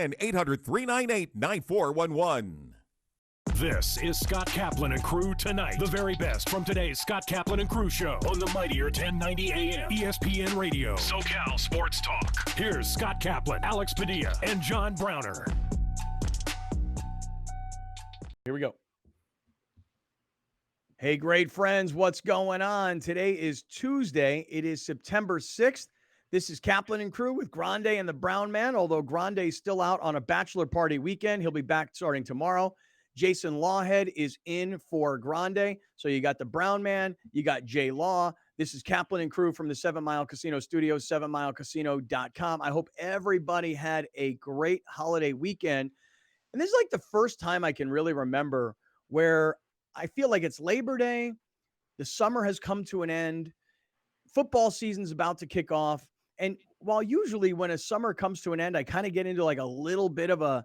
and 800-398-9411. This is Scott Kaplan and Crew Tonight. The very best from today's Scott Kaplan and Crew show on the mightier 1090 AM ESPN Radio. SoCal Sports Talk. Here's Scott Kaplan, Alex Padilla, and John Browner. Here we go. Hey, great friends, what's going on? Today is Tuesday. It is September 6th. This is Kaplan and Crew with Grande and the Brown Man, although Grande is still out on a bachelor party weekend. He'll be back starting tomorrow. Jason Lawhead is in for Grande. So you got the Brown Man, you got Jay Law. This is Kaplan and Crew from the 7 Mile Casino Studios, 7milecasino.com. I hope everybody had a great holiday weekend. And this is like the first time I can really remember where I feel like it's Labor Day. The summer has come to an end. Football season's about to kick off. And while usually when a summer comes to an end, I kind of get into like a little bit of a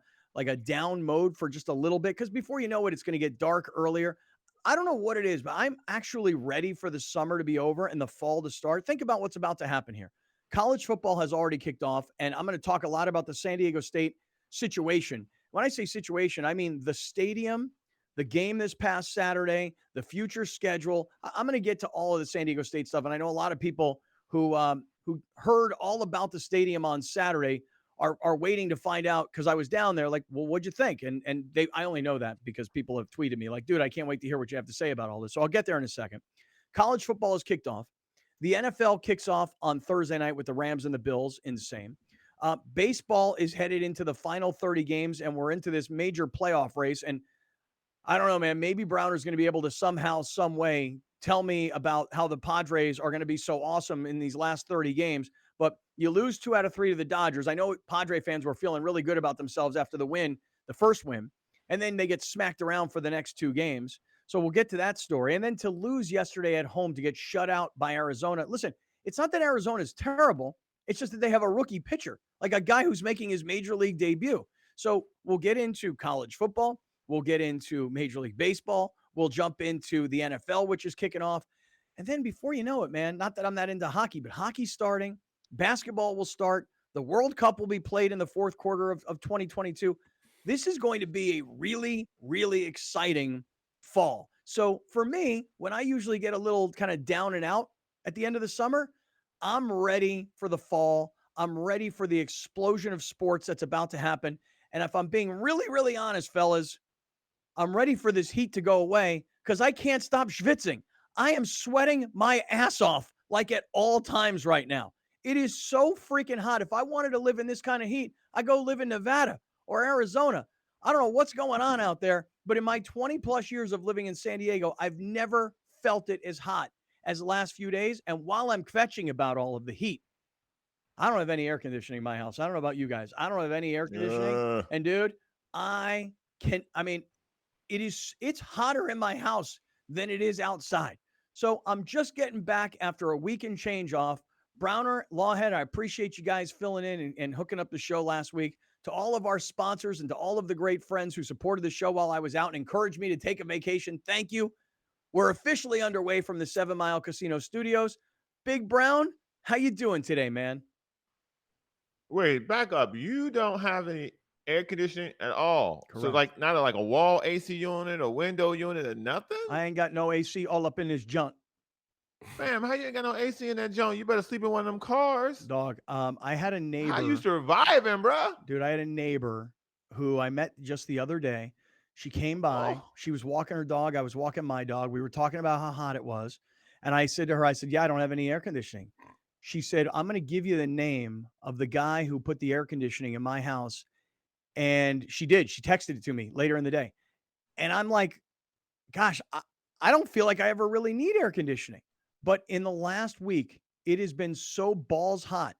down mode for just a little bit, because before you know it, it's going to get dark earlier. I don't know what it is, but I'm actually ready for the summer to be over and the fall to start. Think about what's about to happen here. College football has already kicked off, and I'm going to talk a lot about the San Diego State situation. When I say situation, I mean the stadium, the game this past Saturday, the future schedule. I'm going to get to all of the San Diego State stuff, and I know a lot of people who heard all about the stadium on Saturday are waiting to find out, because I was down there like, well, what'd you think? And I only know that because people have tweeted me like, dude, I can't wait to hear what you have to say about all this. So I'll get there in a second. College football has kicked off. The NFL kicks off on Thursday night with the Rams and the Bills. Insane. Baseball is headed into the final 30 games, and we're into this major playoff race. And I don't know, man, maybe Browner's going to be able to somehow, some way tell me about how the Padres are going to be so awesome in these last 30 games. But you lose 2 out of 3 to the Dodgers. I know Padre fans were feeling really good about themselves after the win, the first win, and then they get smacked around for the next 2 games. So we'll get to that story. And then to lose yesterday at home, to get shut out by Arizona. Listen, it's not that Arizona is terrible. It's just that they have a rookie pitcher, like a guy who's making his major league debut. So we'll get into college football. We'll get into Major League Baseball. We'll jump into the NFL, which is kicking off. And then before you know it, man, not that I'm that into hockey, but hockey's starting. Basketball will start. The World Cup will be played in the fourth quarter of 2022. This is going to be a really, really exciting fall. So for me, when I usually get a little kind of down and out at the end of the summer, I'm ready for the fall. I'm ready for the explosion of sports that's about to happen. And if I'm being really, really honest, fellas, I'm ready for this heat to go away, because I can't stop schwitzing. I am sweating my ass off like at all times right now. It is so freaking hot. If I wanted to live in this kind of heat, I go live in Nevada or Arizona. I don't know what's going on out there, but in my 20 plus years of living in San Diego, I've never felt it as hot as the last few days. And while I'm kvetching about all of the heat, I don't have any air conditioning in my house. I don't know about you guys. I don't have any air conditioning. And dude, it's hotter in my house than it is outside. So I'm just getting back after a week and change off. Browner, Lawhead, I appreciate you guys filling in and hooking up the show last week. To all of our sponsors and to all of the great friends who supported the show while I was out and encouraged me to take a vacation, thank you. We're officially underway from the 7 Mile Casino Studios. Big Brown, how you doing today, man? Wait, back up. You don't have any air conditioning at all. Correct. So like not like a wall AC unit or window unit or nothing? I ain't got no AC all up in this junk. Fam, how you ain't got no AC in that junk? You better sleep in one of them cars. Dog, I had a neighbor. How you surviving, bro? Dude, I had a neighbor who I met just the other day. She came by. Oh. She was walking her dog. I was walking my dog. We were talking about how hot it was. And I said to her, yeah, I don't have any air conditioning. She said, I'm going to give you the name of the guy who put the air conditioning in my house. And she did. She texted it to me later in the day. And I'm like, gosh, I don't feel like I ever really need air conditioning. But in the last week, it has been so balls hot.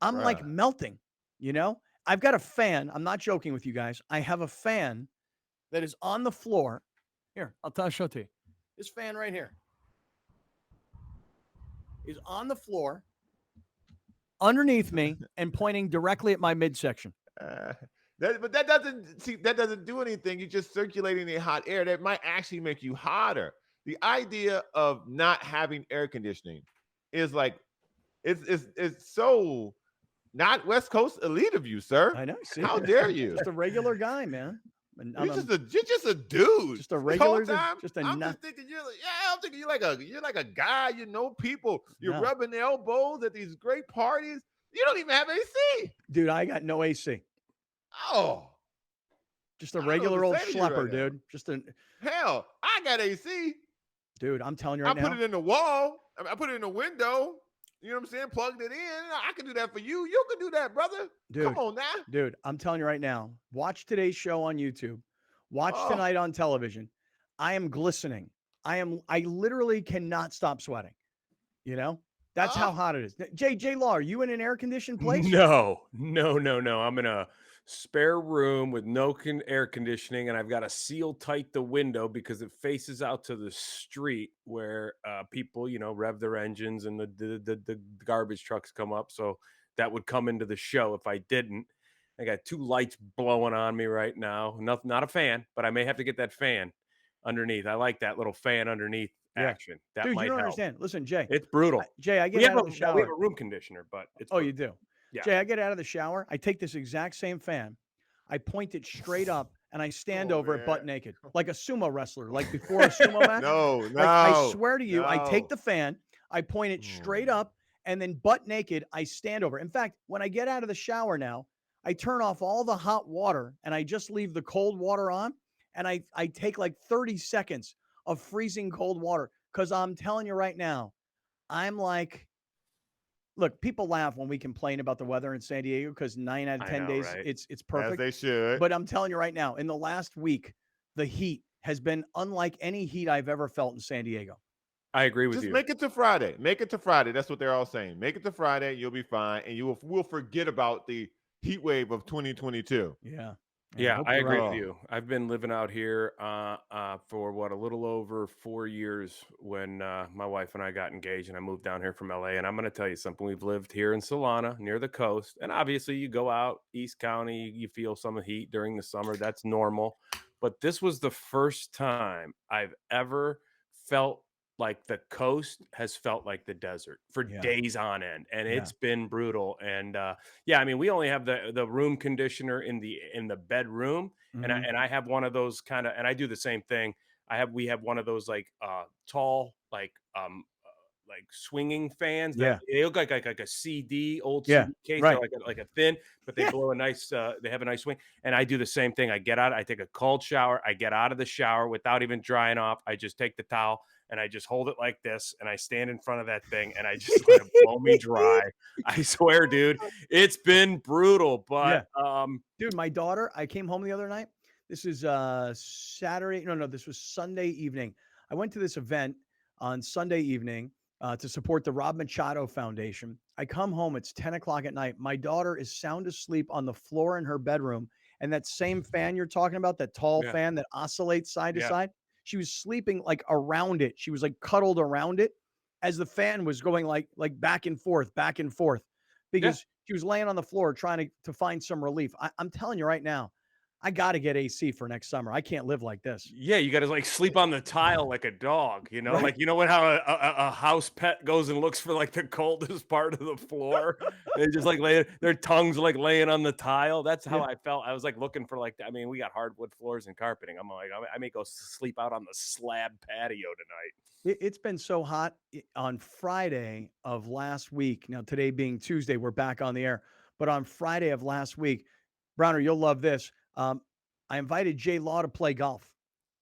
I'm like melting, you know? I've got a fan. I'm not joking with you guys. I have a fan that is on the floor. Here, I'll show it to you. This fan right here is on the floor underneath me and pointing directly at my midsection. But that doesn't do anything. You're just circulating the hot air. That might actually make you hotter. The idea of not having air conditioning is like it's so not West Coast elite of you, sir. I know. See, How dare you? Just a regular guy, man. And You're just a dude. just a This whole regular, time, just a I'm nut. just thinking I'm thinking you're like a guy. You know people. You're No. rubbing elbows at these great parties. You don't even have AC. Dude, I got no AC. Oh, Just a I don't know regular what old to say to you right schlepper, now. dude. Just a Hell, I got AC. dude. I'm telling you right I now. put it in the wall. I put it in the window. You know what I'm saying? Plugged it in. I can do that for you. You can do that, brother. Dude, Come on now. dude, I'm telling you right now. Watch today's show on YouTube. Watch Oh. tonight on television. I am glistening. I literally cannot stop sweating. You know? That's how hot it is. J Law, are you in an air conditioned place? No. I'm in a spare room with no air conditioning, and I've got to seal tight the window because it faces out to the street where people, rev their engines and the garbage trucks come up. So that would come into the show if I didn't. I got 2 lights blowing on me right now. Not a fan, but I may have to get that fan underneath. I like that little fan underneath action. That Dude, might you don't help. understand. Listen, Jay. It's brutal. Jay, I We get have out of the shower. we have a room conditioner, but it's Oh, brutal. you do? Yeah. Jay, I get out of the shower. I take this exact same fan. I point it straight up and I stand over it butt man. naked like a sumo wrestler, like before a sumo match. No, Like, I swear to you, I take no. the fan, I point it straight up, and then butt naked, I stand over. In fact, when I get out of the shower now, I turn off all the hot water and I just leave the cold water on. And I take like 30 seconds of freezing cold water because I'm telling you right now, I'm like, look, people laugh when we complain about the weather in San Diego because 9 out of 10 days right? it's As perfect. they should. But I'm telling you right now, in the last week, the heat has been unlike any heat I've ever felt in San Diego. I agree with Just you. make it to Friday. Make it to Friday. That's what they're all saying. Make it to Friday. You'll be fine, and we'll forget about the heat wave of 2022. Yeah, I you're agree right. with you. I've been living out here for a little over 4 years when my wife and I got engaged, and I moved down here from LA. And I'm going to tell you something. We've lived here in Solana, near the coast, and obviously you go out East County, you feel some heat during the summer. That's normal. But this was the first time I've ever felt like the coast has felt like the desert for days on end, and it's been brutal. And I mean, we only have the room conditioner in the bedroom, and I have one of those kind of, and I do the same thing. We have one of those like tall like swinging fans that they look like a CD, old CD case. right. They're like a thin, but they blow a nice. They have a nice swing. And I do the same thing. I get out. I take a cold shower. I get out of the shower without even drying off. I just take the towel and I just hold it like this, and I stand in front of that thing, and I just let it blow me dry. I swear, dude, it's been brutal. But dude, my daughter, I came home the other night. This is Saturday. No, this was Sunday evening. I went to this event on Sunday evening to support the Rob Machado Foundation. I come home, it's 10 o'clock at night. My daughter is sound asleep on the floor in her bedroom. And that same fan you're talking about, that tall fan that oscillates side to side, she was sleeping like around it. She was like cuddled around it as the fan was going like back and forth because she was laying on the floor trying to find some relief. I'm telling you right now, I got to get AC for next summer. I can't live like this. Yeah, you got to like sleep on the tile like a dog, Right. like, how a house pet goes and looks for like the coldest part of the floor. They just like their tongues like laying on the tile. That's how I felt. I was like looking for I mean, we got hardwood floors and carpeting. I'm like, I may go sleep out on the slab patio tonight. It's been so hot on Friday of last week. Now, today being Tuesday, we're back on the air. But on Friday of last week, Browner, you'll love this. I invited Jay Law to play golf.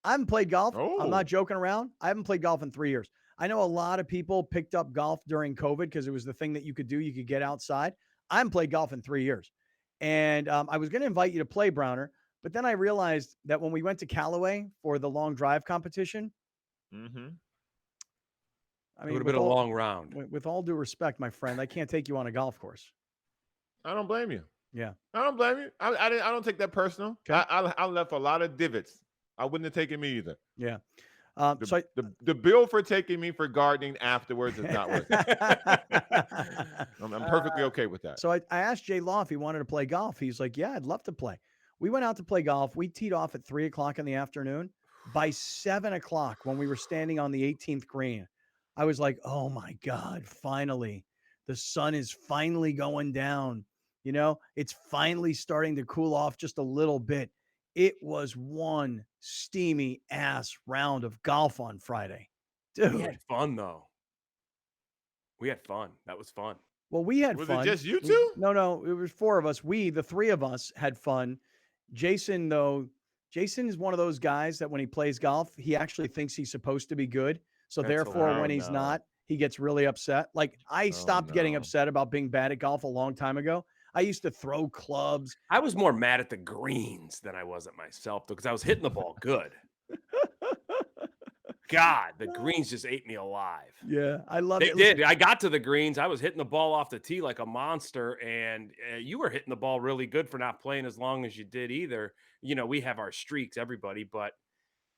I haven't played golf. I'm not joking around. I haven't played golf in 3 years. I know a lot of people picked up golf during COVID because it was the thing that you could do. You could get outside. I haven't played golf in 3 years. And I was going to invite you to play, Browner. But then I realized that when we went to Callaway for the long drive competition, I mean, it would have been a long round. With all due respect, my friend, I can't take you on a golf course. I don't blame you. Yeah. I don't blame you. I don't take that personal. Okay. I left a lot of divots. I wouldn't have taken me either. Yeah. The bill for taking me for gardening afterwards is not worth it. I'm perfectly okay with that. So I asked Jay Law if he wanted to play golf. He's like, yeah, I'd love to play. We went out to play golf. We teed off at 3 o'clock in the afternoon. By 7 o'clock, when we were standing on the 18th green, I was like, oh my God, finally. The sun is finally going down. It's finally starting to cool off just a little bit. It was one steamy ass round of golf on Friday. We Dude. had fun, though. We had fun. That was fun. Well, we had Was it fun. just you two? No, it was four of us. The three of us had fun. Jason, though, Jason is one of those guys that when he plays golf, he actually thinks he's supposed to be good. So That's therefore, Oh when hilarious. he's no. not, he gets really upset. Like I Oh stopped getting no. upset about being bad at golf a long time ago. I used to throw clubs. I was more mad at the greens than I was at myself, though, because I was hitting the ball good. God, the greens just ate me alive. Yeah, I love They it. Listen, did. I got to the greens. I was hitting the ball off the tee like a monster, and you were hitting the ball really good for not playing as long as you did either. We have our streaks, everybody, but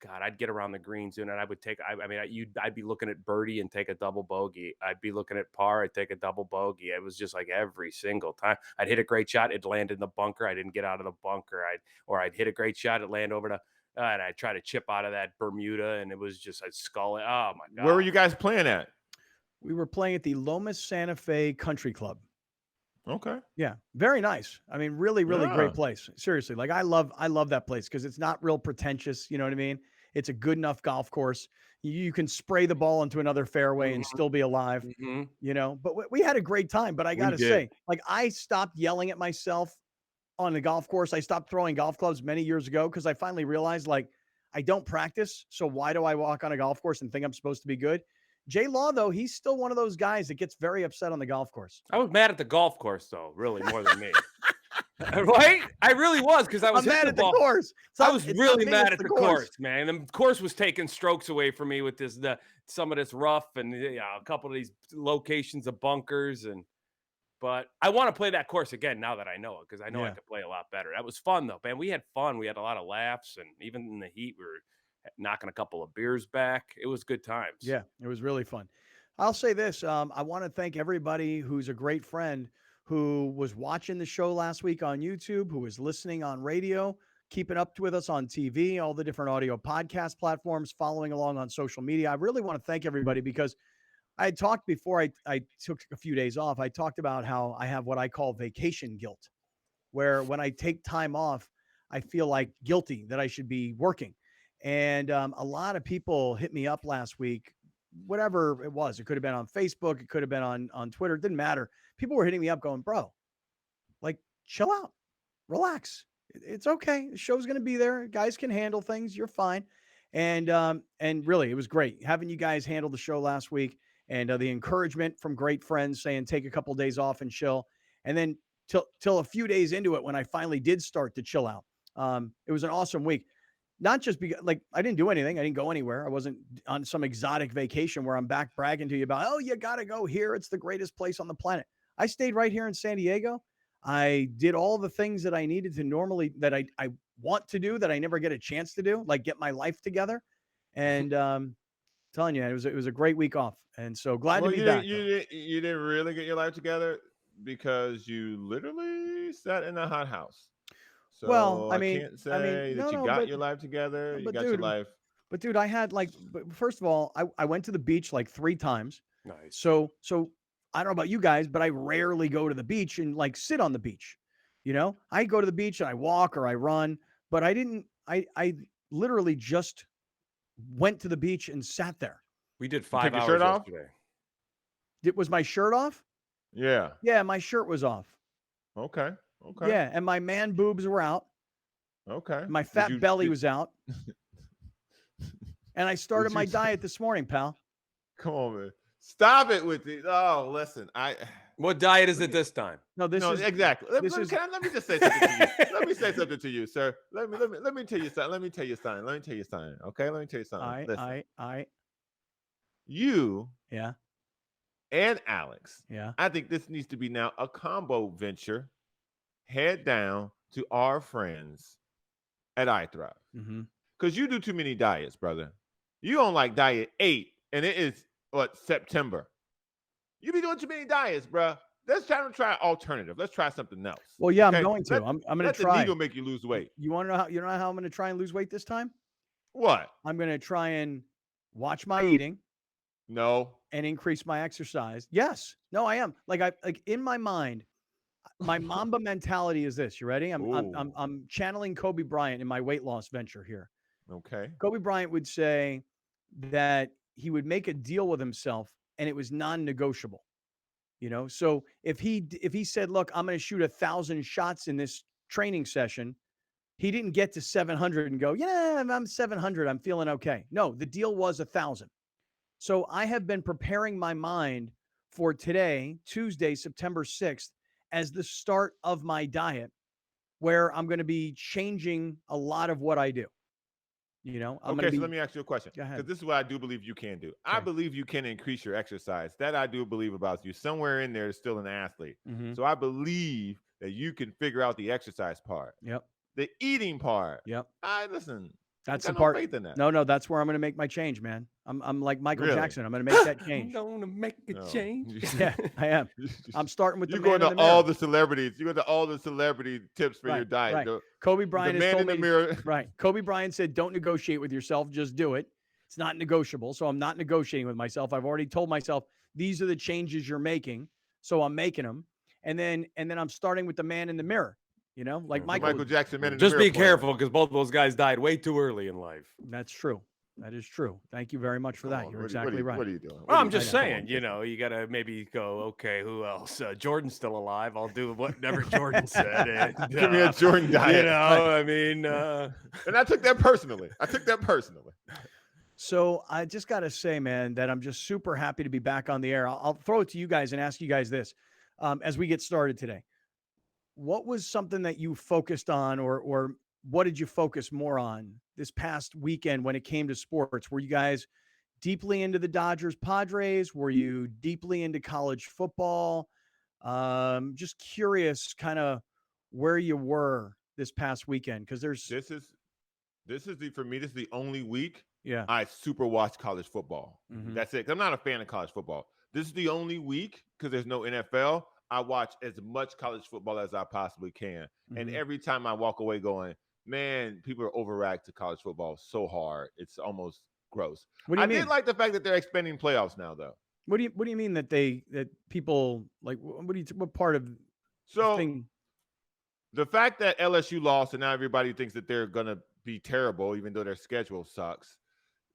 God, I'd get around the greens and I would take. I'd be looking at birdie and take a double bogey. I'd be looking at par. I'd take a double bogey. It was just like every single time I'd hit a great shot, it'd land in the bunker. I didn't get out of the bunker. I'd hit a great shot, it'd land over to. And I'd try to chip out of that Bermuda, and it was just I'd skull it. Oh my God! Where were you guys playing at? we were playing at the Lomas Santa Fe Country Club. Okay. Yeah, very nice. I mean, really, really great Yeah. place. Seriously, like I love that place because it's not real pretentious. You know what I mean? It's a good enough golf course. You can spray the ball into another fairway and Mhm, still be alive. mhm. But we had a great time. But I We gotta did. say, like I stopped yelling at myself on the golf course. I stopped throwing golf clubs many years ago because I finally realized like I don't practice. So why do I walk on a golf course and think I'm supposed to be good? Jay Law, though, he's still one of those guys that gets very upset on the golf course. I was mad at the golf course, though, really more than me. Right? I really was because I was I'm hitting mad the at the ball. course. I was It's not really me, it's mad at the the course. course, man. The course was taking strokes away from me with some of this rough and a couple of these locations of bunkers but I want to play that course again now that I know it because I know I Yeah. could play a lot better. That was fun though, man. We had fun. We had a lot of laughs and even in the heat we were knocking a couple of beers back. It was good times. Yeah, it was really fun. I'll say this. I want to thank everybody who's a great friend who was watching the show last week on YouTube, who was listening on radio, keeping up with us on TV, all the different audio podcast platforms, following along on social media. I really want to thank everybody because I had talked before I took a few days off. I talked about how I have what I call vacation guilt, where when I take time off, I feel like guilty that I should be working. And a lot of people hit me up last week, whatever it was. It could have been on Facebook, it could have been on Twitter. It didn't matter. People were hitting me up going, bro, like chill out, relax. It's okay. The show's going to be there. Guys can handle things. You're fine. And really, it was great having you guys handle the show last week and the encouragement from great friends saying take a couple of days off and chill. And then till a few days into it, when I finally did start to chill out, it was an awesome week. Not just because like I didn't do anything, I didn't go anywhere. I wasn't on some exotic vacation where I'm back bragging to you about, oh, you got to go here. It's the greatest place on the planet. I stayed right here in San Diego. I did all the things that I needed to normally that I want to do that I never get a chance to do, like get my life together. And telling you, it was a great week off, and so glad to Well, be you didn't back. you didn't you didn't really get your life together because you literally sat in a hot house. Well, So I can't say that no, you no, got your life together. You got your life. dude, I had like, first of all, I went to the beach like 3 times. Nice. So I don't know about you guys, but I rarely go to the beach and like sit on the beach. I go to the beach and I walk or I run, but I didn't. I literally just went to the beach and sat there. We did You take 5 your shirt hours off? yesterday. Was my shirt off? Yeah. Yeah, my shirt was off. Okay. Okay. Yeah, and my man boobs were out. Okay. My Did fat you belly did, was out. And I started did my you diet this morning, pal. come on, man. Stop it with it. Oh, listen. What diet is Look it at- this time? No, this no, is exactly. this is Let me just say something to you. Let me say something to you, sir. Let me tell you something. Let me tell you something. Let me tell you something. Okay, let me tell you something. Listen, you yeah, and Alex, yeah. I think this needs to be now a combo venture. Head down to our friends at iThrive. Mm-hmm. Because you do too many diets, brother. You on like diet 8, and it is September. You be doing too many diets, bro. Let's try an alternative. Let's try something else. Well, yeah, okay? I'm going to. Let, I'm going to let the try. needle make you lose weight. You want to know how? You know how I'm going to try and lose weight this time? What? I'm going to try and watch my eating No. and increase my exercise. Yes. No, I am. Like in my mind, my Mamba mentality is this. You ready? Ooh. I'm channeling Kobe Bryant in my weight loss venture here. Okay. Kobe Bryant would say that he would make a deal with himself and it was non-negotiable. So if he said, look, I'm going to shoot 1,000 shots in this training session, he didn't get to 700 and go, yeah, I'm 700, I'm feeling okay. No, the deal was 1,000. So I have been preparing my mind for today, Tuesday, September 6th, as the start of my diet, where I'm going to be changing a lot of what I do. I'm going Okay, to so be. let me ask you a question. Go ahead. Because this is what I do believe you can do. I Okay. believe you can increase your exercise. That I do believe about you. Somewhere in there is still an athlete. Mhm. So I believe that you can figure out the exercise part. Yep. The eating part. Yep. Listen. That's I the got no part. faith in that. No, that's where I'm going to make my change, man. I'm like Michael Really? Jackson. I'm going to make that I'm change. gonna make a No. change. Yeah, I am. I'm starting with the You man go in the into mirror. all the celebrities. You go to all the celebrity tips for your Right, diet. right. The Kobe Bryant has man told in the me mirror. right. Kobe Bryant said, "Don't negotiate with yourself. Just do it." It's not negotiable, so I'm not negotiating with myself. I've already told myself these are the changes you're making, so I'm making them. And then I'm starting with the man in the mirror. Like The Michael. Michael Jackson man in the Just mirror be plan. careful because both of those guys died way too early in life. That's true. That is true. Thank you very much for Come that. on, You're what exactly right. What are you doing? Well, I'm What are just you doing? saying, you got to maybe go, okay, who else? Jordan's still alive. I'll do whatever Jordan said. And, Give me a Jordan diet. I mean, And I took that personally. So I just got to say, man, that I'm just super happy to be back on the air. I'll throw it to you guys and ask you guys this as we get started today. What was something that you focused on, or what did you focus more on this past weekend when it came to sports? Were you guys deeply into the Dodgers Padres? Were you deeply into college football? Just curious, kind of where you were this past weekend, because there's This is for me. This is the only week yeah. I super watch college football. Mhm. That's it. I'm not a fan of college football. This is the only week because there's no NFL. I watch as much college football as I possibly can, and Mhm. every time I walk away going, man, people are overreacting to college football so hard. It's almost gross. What do you I mean? did like the fact that they're expanding playoffs now, though. What do you mean that people like what part of the So thing? the fact that LSU lost and now everybody thinks that they're gonna be terrible, even though their schedule sucks.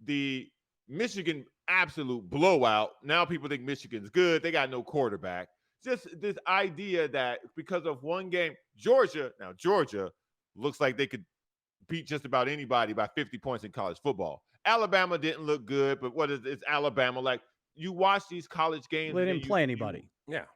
The Michigan absolute blowout. Now people think Michigan's good. They got no quarterback. Just this idea that because of one game, Georgia looks like they could beat just about anybody by 50 points in college football. Alabama didn't look good, but what is it's Alabama? Like you watch these college games, They and didn't play anybody. yeah.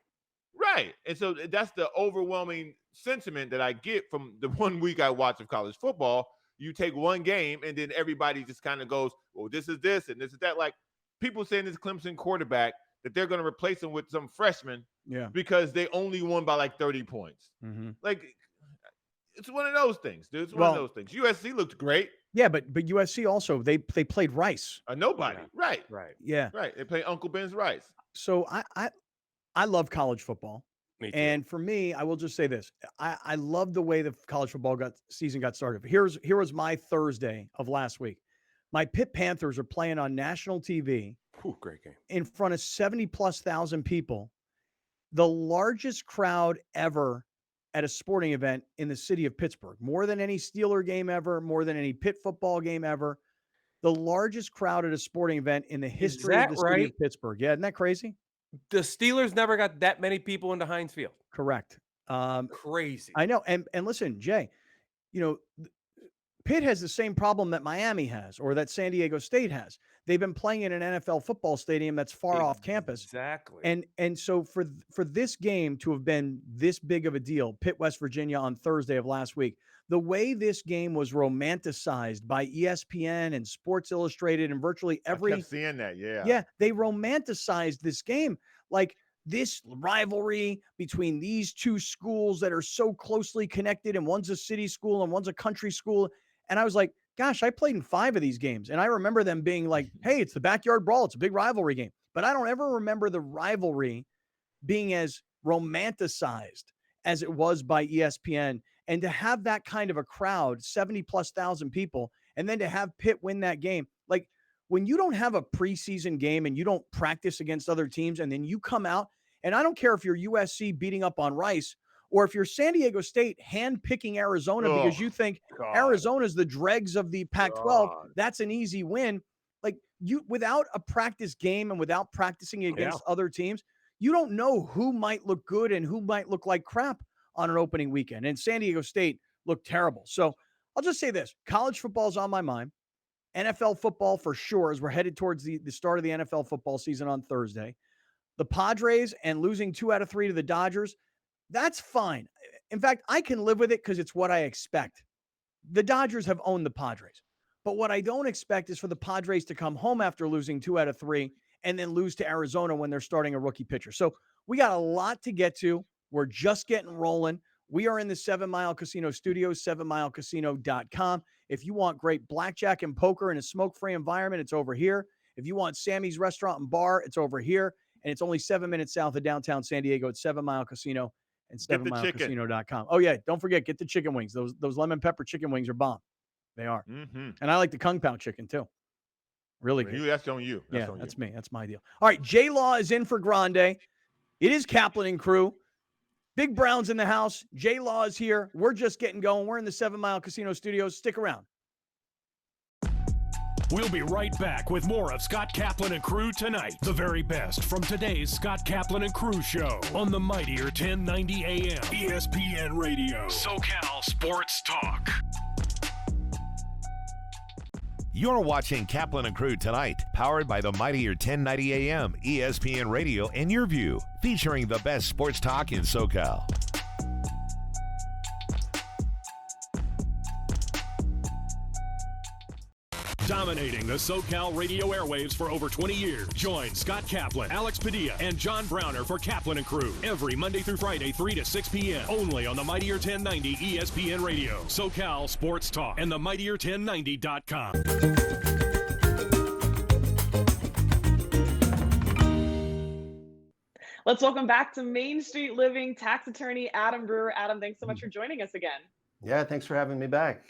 Right. And so that's the overwhelming sentiment that I get from the 1 week I watch of college football. You take one game and then everybody just kind of goes, well, this is this and this is that. Like people saying this Clemson quarterback that they're going to replace him with some freshman because they only won by like 30 points. Mm-hmm. Like it's one of those things, dude. It's one of those things. USC looked great. Yeah, but USC also they played Rice. Nobody. Yeah. Right. Yeah. Right. They play Uncle Ben's Rice. So I love college football. Me too. And for me, I will just say this. I love the way the college football season got started. Here was my Thursday of last week. My Pitt Panthers are playing on national TV. Whew, great game. In front of 70,000+ people, the largest crowd ever at a sporting event in the city of Pittsburgh. More than any Steeler game ever, more than any Pitt football game ever. The largest crowd at a sporting event in the history of the city of Pittsburgh. Yeah, isn't that crazy? The Steelers never got that many people into Heinz Field. Correct. Crazy. I know. And listen, Jay, Pitt has the same problem that Miami has or that San Diego State has. They've been playing in an NFL football stadium that's far off campus. Exactly. And so for this game to have been this big of a deal, Pitt, West Virginia on Thursday of last week, the way this game was romanticized by ESPN and Sports Illustrated and virtually every I kept seeing that, yeah. Yeah, they romanticized this game like this rivalry between these two schools that are so closely connected, and one's a city school and one's a country school. And I was like, gosh, I played in 5 of these games. And I remember them being like, hey, it's the backyard brawl. It's a big rivalry game. But I don't ever remember the rivalry being as romanticized as it was by ESPN. And to have that kind of a crowd, 70,000+ people, and then to have Pitt win that game, like when you don't have a preseason game and you don't practice against other teams, and then you come out, and I don't care if you're USC beating up on Rice Or if you're San Diego State handpicking Arizona Oh, because you think God. Arizona's the dregs of the Pac-12, God. that's an easy win. Like, you, without a practice game and without practicing Yeah. against other teams, you don't know who might look good and who might look like crap on an opening weekend. And San Diego State looked terrible. So I'll just say this: college football is on my mind. NFL football for sure, as we're headed towards the start of the NFL football season on Thursday. The Padres and losing 2 out of 3 to the Dodgers, that's fine. In fact, I can live with it because it's what I expect. The Dodgers have owned the Padres. But what I don't expect is for the Padres to come home after losing 2 out of 3 and then lose to Arizona when they're starting a rookie pitcher. So we got a lot to get to. We're just getting rolling. We are in the 7 Mile Casino Studios, 7milecasino.com. If you want great blackjack and poker in a smoke-free environment, it's over here. If you want Sammy's Restaurant and Bar, it's over here. And it's only 7 minutes south of downtown San Diego at 7 Mile Casino and get the chicken. 7milecasino.com. Oh, yeah. Don't forget, get the chicken wings. Those lemon pepper chicken wings are bomb. They are. Mm-hmm. And I like the Kung Pao chicken, too. Really good. That's on you. That's on that's you. me. That's my deal. All right. J-Law is in for Grande. It is Kaplan and crew. Big Brown's in the house. J-Law is here. We're just getting going. We're in the 7 Mile Casino Studios. Stick around. We'll be right back with more of Scott Kaplan and Crew tonight. The very best from today's Scott Kaplan and Crew show on the mightier 1090 AM ESPN Radio. SoCal Sports Talk. You're watching Kaplan and Crew tonight, powered by the mightier 1090 AM ESPN Radio and Your View, featuring the best sports talk in SoCal. Dominating the SoCal radio airwaves for over 20 years. Join Scott Kaplan, Alex Padilla, and John Browner for Kaplan and Crew every Monday through Friday, 3 to 6 p.m. Only on the mightier 1090 ESPN Radio, SoCal Sports Talk, and the mightier1090.com. Let's welcome back to Main Street Living tax attorney Adam Brewer. Adam, thanks so much for joining us again. Yeah, thanks for having me back.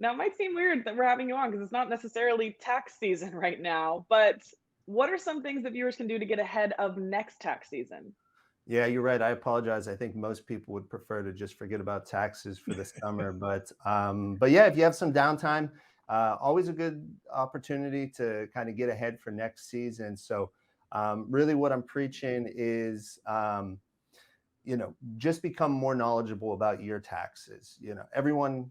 Now, it might seem weird that we're having you on because it's not necessarily tax season right now, but what are some things that viewers can do to get ahead of next tax season? Yeah, you're right. I apologize. I think most people would prefer to just forget about taxes for the summer, but yeah, if you have some downtime, always a good opportunity to kind of get ahead for next season. So really what I'm preaching is, just become more knowledgeable about your taxes. Everyone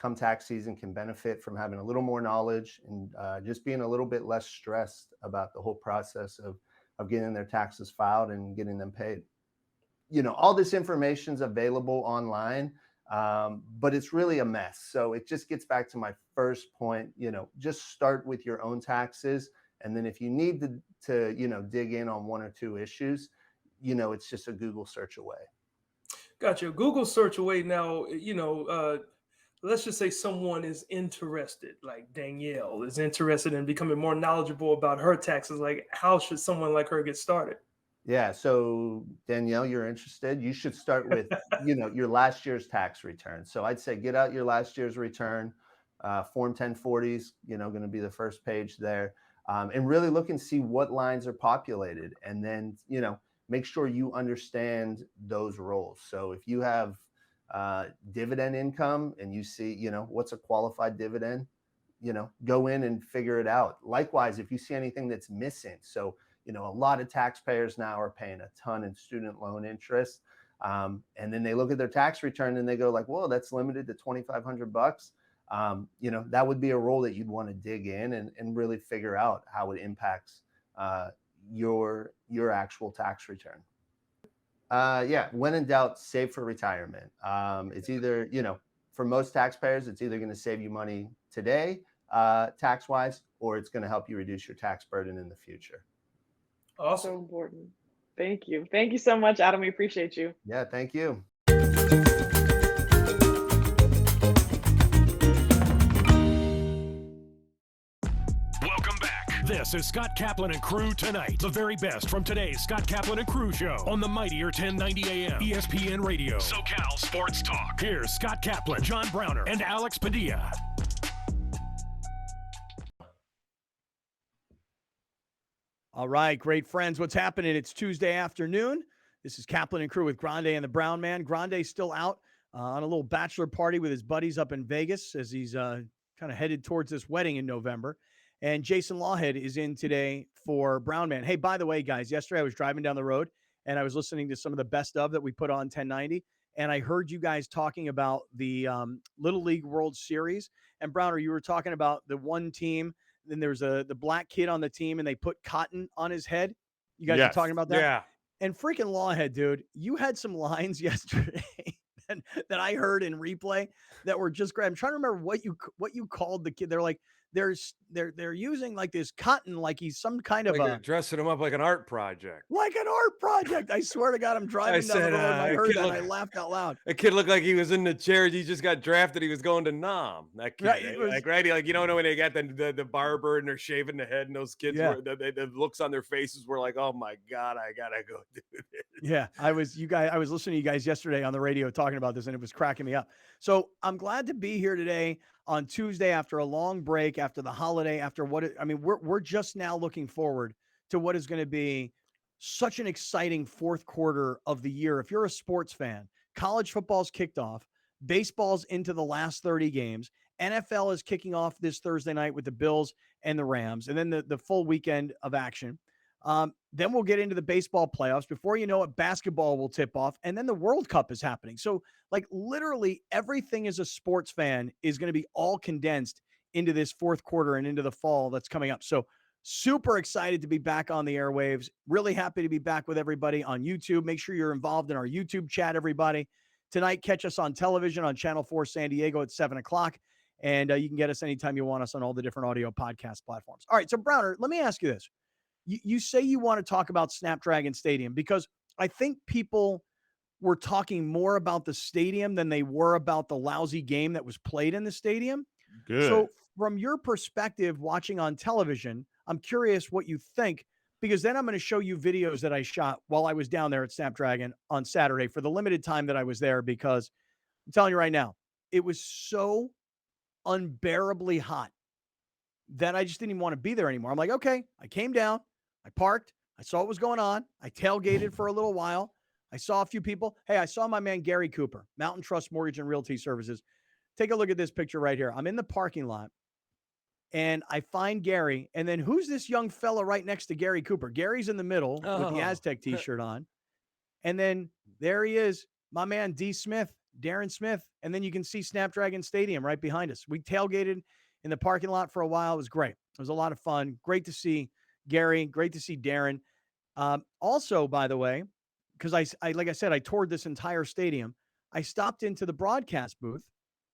come tax season can benefit from having a little more knowledge and just being a little bit less stressed about the whole process of getting their taxes filed and getting them paid. All this information is available online, but it's really a mess. So it just gets back to my first point, just start with your own taxes. And then if you need to dig in on one or two issues, it's just a Google search away. Gotcha. Google search away now, let's just say someone is interested, like Danielle is interested in becoming more knowledgeable about her taxes. Like, how should someone like her get started? Yeah. So Danielle, you're interested. You should start with, your last year's tax return. So I'd say get out your last year's return. Form 1040s, going to be the first page there. And really look and see what lines are populated. And then, make sure you understand those roles. So if you have dividend income and you see, what's a qualified dividend, go in and figure it out. Likewise, if you see anything that's missing. So, a lot of taxpayers now are paying a ton in student loan interest. And then they look at their tax return and they go like, whoa, that's limited to $2,500. That would be a role that you'd want to dig in and really figure out how it impacts your actual tax return. Yeah, when in doubt, save for retirement. It's either, for most taxpayers, it's either going to save you money today, tax-wise, or it's going to help you reduce your tax burden in the future. Awesome. So important. Thank you. Thank you so much, Adam. We appreciate you. Yeah, thank you. Welcome back. This is Scott Kaplan and Crew tonight. The very best from today's Scott Kaplan and Crew show on the mightier 1090 AM ESPN Radio, SoCal Sports Talk. Here's Scott Kaplan, John Browner, and Alex Padilla. All right, great friends. What's happening? It's Tuesday afternoon. This is Kaplan and Crew with Grande and the Brown Man. Grande's still out on a little bachelor party with his buddies up in Vegas as he's kind of headed towards this wedding in November. And Jason Lawhead is in today for Brown Man. Hey, by the way, guys, yesterday I was driving down the road and I was listening to some of the best of that we put on 1090. And I heard you guys talking about the Little League World Series. And Browner, you were talking about the one team. Then there's the black kid on the team and they put cotton on his head. You guys were Yes. talking about that? Yeah. And freaking Lawhead, dude, you had some lines yesterday that I heard in replay that were just great. I'm trying to remember what you called the kid. They're like, they're using like this cotton, like he's some kind of Like they're dressing him up like an art project. like an art project. I swear to God, I'm driving down the road and I heard that and I laughed out loud. A kid looked like he was in the chair. He just got drafted. He was going to Nam. That kid, Right, it was- like you don't know when they got the barber and they're shaving the head, and those kids Yeah. were the looks on their faces were like, oh my God, I gotta go do this. Yeah, I was listening to you guys yesterday on the radio talking about this and it was cracking me up. So I'm glad to be here today on Tuesday after a long break, after the holiday, after we're just now looking forward to what is going to be such an exciting fourth quarter of the year. If you're a sports fan, college football's kicked off, baseball's into the last 30 games, NFL is kicking off this Thursday night with the Bills and the Rams, and then the full weekend of action. Then we'll get into the baseball playoffs. Before you know it, basketball will tip off, and then the World Cup is happening. So, like, literally everything as a sports fan is going to be all condensed into this fourth quarter and into the fall that's coming up. So, super excited to be back on the airwaves. Really happy to be back with everybody on YouTube. Make sure you're involved in our YouTube chat, everybody. Tonight, catch us on television on Channel 4 San Diego at 7 o'clock. And you can get us anytime you want us on all the different audio podcast platforms. All right, so Browner, let me ask you this. You say you want to talk about Snapdragon Stadium because I think people were talking more about the stadium than they were about the lousy game that was played in the stadium. Good. So from your perspective, watching on television, I'm curious what you think, because then I'm going to show you videos that I shot while I was down there at Snapdragon on Saturday for the limited time that I was there, because I'm telling you right now, it was so unbearably hot that I just didn't even want to be there anymore. I'm like, okay, I came down. I parked. I saw what was going on. I tailgated for a little while. I saw a few people. Hey, I saw my man, Gary Cooper, Mountain Trust Mortgage and Realty Services. Take a look at this picture right here. I'm in the parking lot and I find Gary. And then who's this young fella right next to Gary Cooper? Gary's in the middle with the Aztec t-shirt on. And then there he is, my man, Darren Smith. And then you can see Snapdragon Stadium right behind us. We tailgated in the parking lot for a while. It was great. It was a lot of fun. Great to see Gary. Great to see Darren. Also, by the way, because I like I said, I toured this entire stadium. I stopped into the broadcast booth,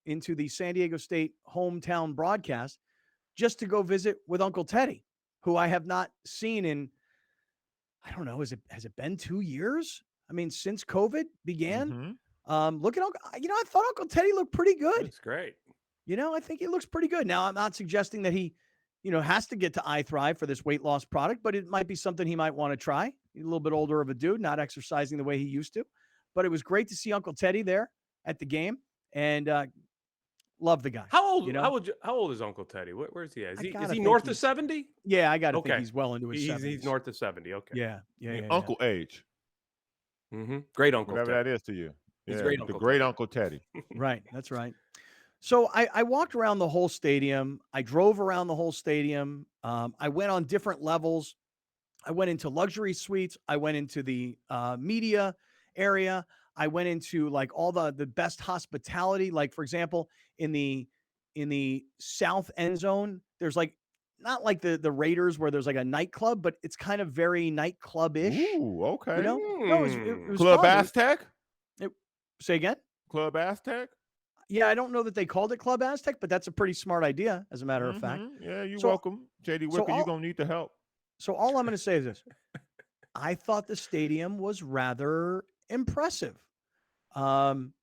into the San Diego State hometown broadcast, just to go visit with Uncle Teddy, who I have not seen in, I don't know, has it been 2 years? I mean, since COVID began. Look at Uncle, I thought Uncle Teddy looked pretty good. That's great. I think he looks pretty good. Now, I'm not suggesting that he has to get to iThrive for this weight loss product, but it might be something he might want to try. He's a little bit older of a dude, not exercising the way he used to. But it was great to see Uncle Teddy there at the game, and love the guy. How old is Uncle Teddy? Where's he at? Is he north of 70? Yeah, I got to think he's well into his 70s. He's north of 70. Okay. Yeah. Uncle age. Great Uncle Whatever Teddy. that is to you. He's Yeah, the great Uncle Teddy. Right. That's right. So I walked around the whole stadium. I drove around the whole stadium. I went on different levels. I went into luxury suites. I went into the media area. I went into like all the best hospitality. Like, for example, in the south end zone, there's like, not like the Raiders where there's like a nightclub, but it's kind of very nightclub-ish. Ooh, okay. No, it was Club fun. Aztec? Say again? Club Aztec? Yeah, I don't know that they called it Club Aztec, but that's a pretty smart idea, as a matter of fact. Yeah, you're So- welcome. JD Wicker, you're going to need the help. So all I'm going to say is this. I thought the stadium was rather impressive. I'm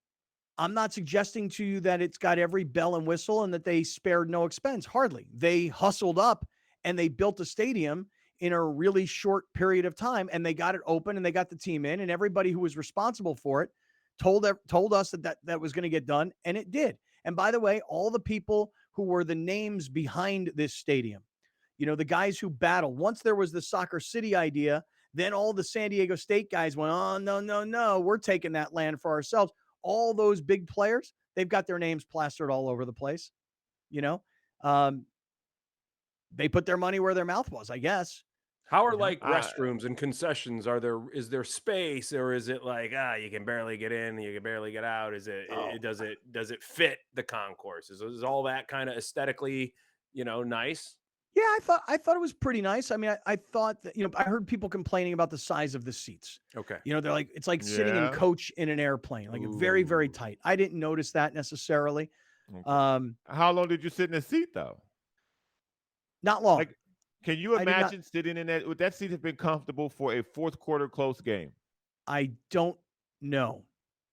not suggesting to you that it's got every bell and whistle and that they spared no expense. Hardly. They hustled up and they built a stadium in a really short period of time, and they got it open and they got the team in, and everybody who was responsible for it told us that was going to get done, and it did. And by the way, all the people who were the names behind this stadium, the guys who battled. Once there was the Soccer City idea, Then all the San Diego State guys went, oh, no, no, no, we're taking that land for ourselves. All those big players, they've got their names plastered all over the place. You know, they put their money where their mouth was, I guess. How are You know? like restrooms and concessions? Is there space, or is it like you can barely get in, you can barely get out? Is it does it fit the concourse? Is all that kind of aesthetically, nice? Yeah, I thought it was pretty nice. I mean, I thought that, I heard people complaining about the size of the seats. Okay. They're like, it's like sitting in Yeah. coach in an airplane, like very, very Ooh. tight. I didn't notice that necessarily. Okay. Not How long did you sit in the seat though? long. Like, can you I did not- imagine sitting in that? Would that seat have been comfortable for a fourth quarter close game? I don't know.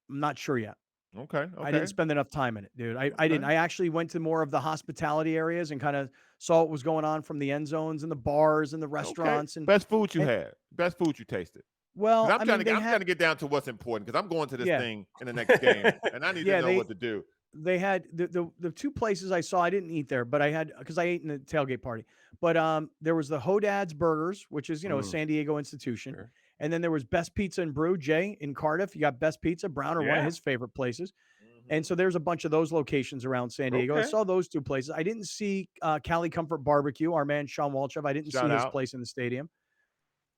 I'm not sure yet. Okay. I didn't spend enough time in it, dude. I didn't. I actually went to more of the hospitality areas and kind of saw what was going on from the end zones and the bars and the restaurants. And best food you and- had, best food you tasted. well, I'm trying they to get down to what's important because I'm going to this Yeah. thing in the next game, and I need to know what to do. They had the two places I saw. I didn't eat there, but I had because I ate in the tailgate party. But there was the Hodad's Burgers, which is a San Diego institution, Sure. and then there was Best Pizza and Brew. Jay in Cardiff, you got Best Pizza. Browner, one of Yeah. his favorite places, and so there's a bunch of those locations around San Diego. I Okay. saw those two places. I didn't see Cali Comfort Barbecue. Our man Sean Walchef. I didn't Shout see his out. place in the stadium.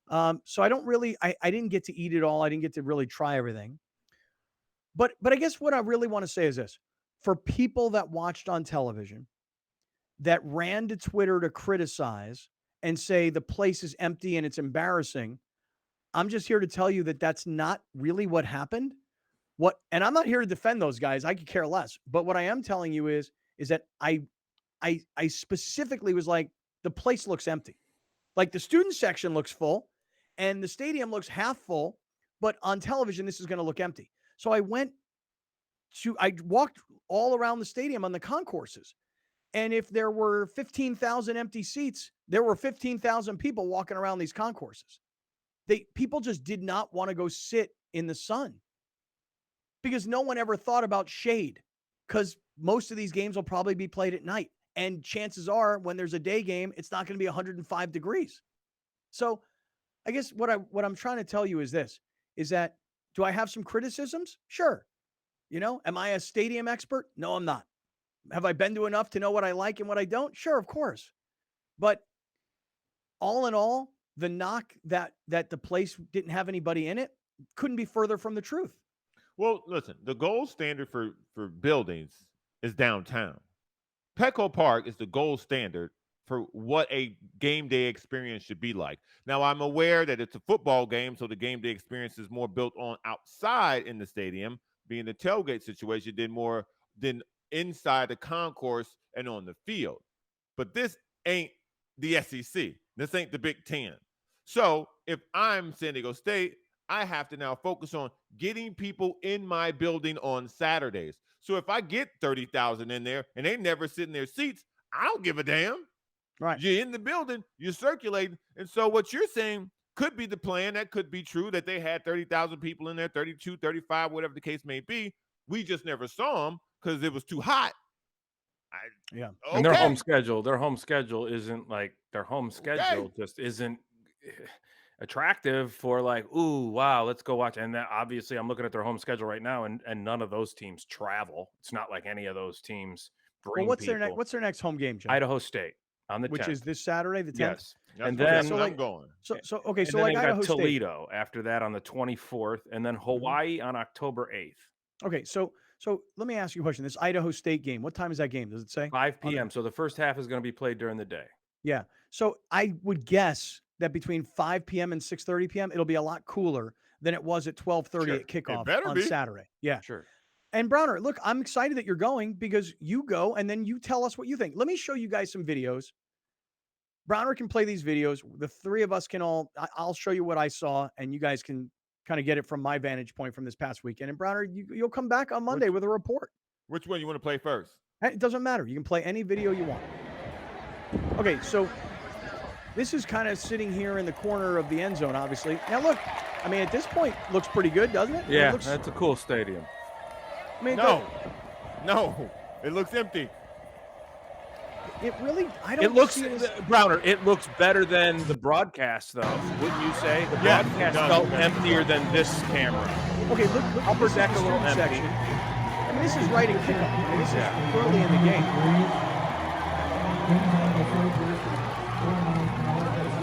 So I don't really. I didn't get to eat it all. I didn't get to really try everything. But I guess what I really want to say is this. For people that watched on television, that ran to Twitter to criticize and say the place is empty and it's embarrassing, I'm just here to tell you that that's not really what happened. And I'm not here to defend those guys. I could care less. But what I am telling you is that I specifically was like, the place looks empty. Like the student section looks full and the stadium looks half full, but on television, this is going to look empty. So I walked all around the stadium on the concourses. And if there were 15,000 empty seats, there were 15,000 people walking around these concourses. People just did not want to go sit in the sun because no one ever thought about shade, because most of these games will probably be played at night. And chances are when there's a day game, it's not going to be 105 degrees. So I guess what I'm trying to tell you is this, is that do I have some criticisms? Sure. Am I a stadium expert? No, I'm not. Have I been to enough to know what I like and what I don't? Sure, of course. But all in all, the knock that the place didn't have anybody in it couldn't be further from the truth. Well, listen, the gold standard for buildings is downtown. Petco Park is the gold standard for what a game day experience should be like. Now, I'm aware that it's a football game, so the game day experience is more built on outside in the stadium, being the tailgate situation, than inside the concourse and on the field. But this ain't the SEC. This ain't the Big Ten. So if I'm San Diego State, I have to now focus on getting people in my building on Saturdays. So if I get 30,000 in there and they never sit in their seats, I don't give a damn. Right. You're in the building, you're circulating. And so what you're saying could be the plan. That could be true, that they had 30,000 people in there, 32, 35, whatever the case may be. We just never saw them because it was too hot. Yeah. And their home schedule isn't like just isn't attractive for like, ooh, wow, let's go watch. And that obviously I'm looking at their home schedule right now, and none of those teams travel. It's not like any of those teams bring What's people. their next home game, Jim? Idaho State on the Which 10th. is this Saturday, the 10th? Yes. That's And okay, then so I'm going. So and then like they got Idaho State. Toledo after that on the 24th, and then Hawaii on October 8th. Okay, so let me ask you a question. This Idaho State game, what time is that game? Does it say? 5 p.m. So the first half is going to be played during the day. Yeah. So I would guess that between 5 p.m. and 6:30 p.m., it'll be a lot cooler than it was at 12:30 Sure. at kickoff better on be. Saturday. Yeah. Sure. And Browner, look, I'm excited that you're going because you go and then you tell us what you think. Let me show you guys some videos. Browner can play these videos. The three of us can I'll show you what I saw, and you guys can kind of get it from my vantage point from this past weekend. And Browner, you'll come back on Monday with a report. Which one you want to play first? It doesn't matter. You can play any video you want. Okay, so this is kind of sitting here in the corner of the end zone, obviously. Now, look, I mean, at this point, looks pretty good, doesn't it? Yeah, It looks, that's a cool stadium. I mean, No, it looks empty. It really, I don't It looks, see it as, Browner, it looks better than the broadcast, though, wouldn't you say? The Yes, it broadcast does felt look better than the emptier than this camera. okay, look Upper this is deck the a little student empty. section. I mean, this is right at kickoff. I mean, this is early in the game.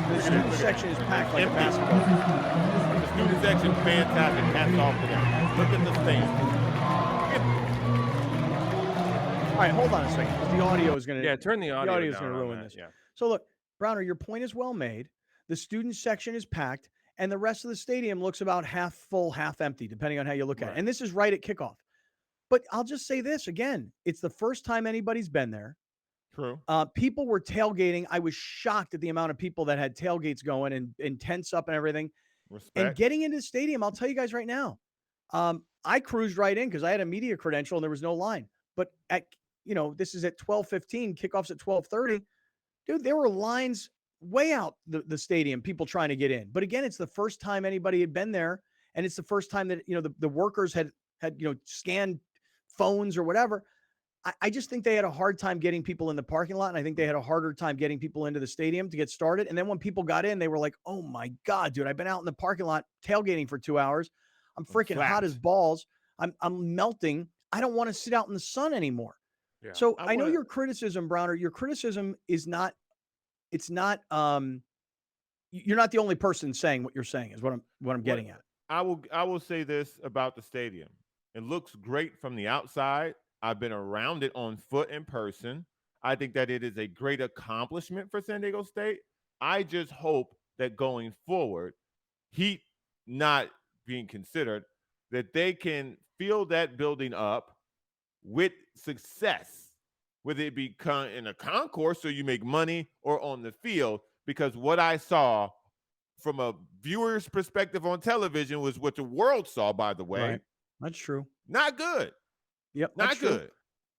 The student section is packed like a basketball. The student section, fantastic. Hats off to them. Look at the stand. All right, hold on a second, because the audio is going to. Yeah, turn the audio is down going to on ruin that, this. yeah. So look, Browner, your point is well made. The student section is packed, and the rest of the stadium looks about half full, half empty, depending on how you look at it. Right. And this is right at kickoff. But I'll just say this again: it's the first time anybody's been there. True. People were tailgating. I was shocked at the amount of people that had tailgates going and tents up and everything. Respect. And getting into the stadium, I'll tell you guys right now, I cruised right in because I had a media credential and there was no line. But this is at 12:15, kickoffs at 12:30. Dude, there were lines way out the stadium, people trying to get in. But again, it's the first time anybody had been there, and it's the first time that the workers had scanned phones or whatever. I just think they had a hard time getting people in the parking lot, and I think they had a harder time getting people into the stadium to get started. And then when people got in, they were like, "Oh my God, dude! I've been out in the parking lot tailgating for 2 hours. I'm freaking hot as balls. I'm melting. I don't want to sit out in the sun anymore." Yeah. So I know your criticism, Browner. Your criticism is not. It's not. You're not the only person saying what you're saying. Is what I'm getting at. I will say this about the stadium. It looks great from the outside. I've been around it on foot in person. I think that it is a great accomplishment for San Diego State. I just hope that going forward, heat not being considered, that they can fill that building up with success, whether it be in a concourse so you make money or on the field, because what I saw from a viewer's perspective on television was what the world saw, by the way. Right. That's true. Not good. Yep. Not good.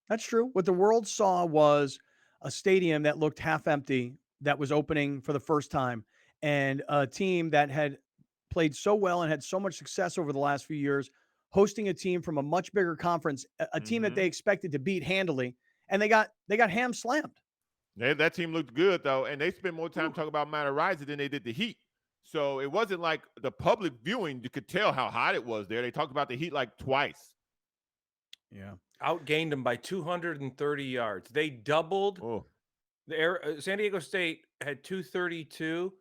That's true. What the world saw was a stadium that looked half empty, that was opening for the first time, and a team that had played so well and had so much success over the last few years, hosting a team from a much bigger conference, a team that they expected to beat handily, and they got ham slammed. That team looked good, though, and they spent more time talking about Matarazzi than they did the Heat. So it wasn't like the public viewing, you could tell how hot it was there. They talked about the Heat like twice. Yeah. Outgained them by 230 yards. They doubled. Oh. San Diego State had 232.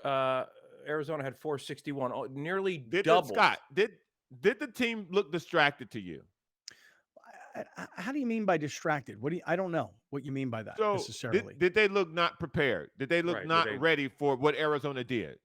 Arizona had 461. Oh, nearly double. Scott, did the team look distracted to you? How do you mean by distracted? I don't know what you mean by that necessarily. Did they look not prepared? Did they look not ready for what Arizona did?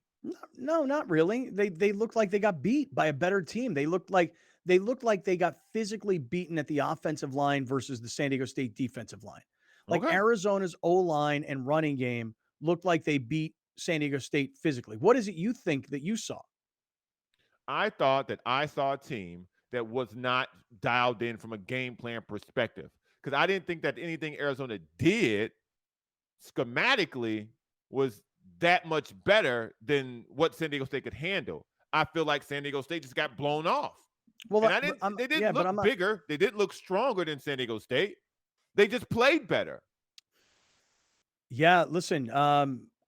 No, not really. They looked like they got beat by a better team. They looked like they got physically beaten at the offensive line versus the San Diego State defensive line. Like Arizona's O-line and running game looked like they beat San Diego State physically. What is it you think that you saw? I thought that I saw a team that was not dialed in from a game plan perspective, because I didn't think that anything Arizona did schematically was that much better than what San Diego State could handle. I feel like San Diego State just got blown off. Well, and they didn't look bigger. They didn't look stronger than San Diego State. They just played better. Yeah, listen,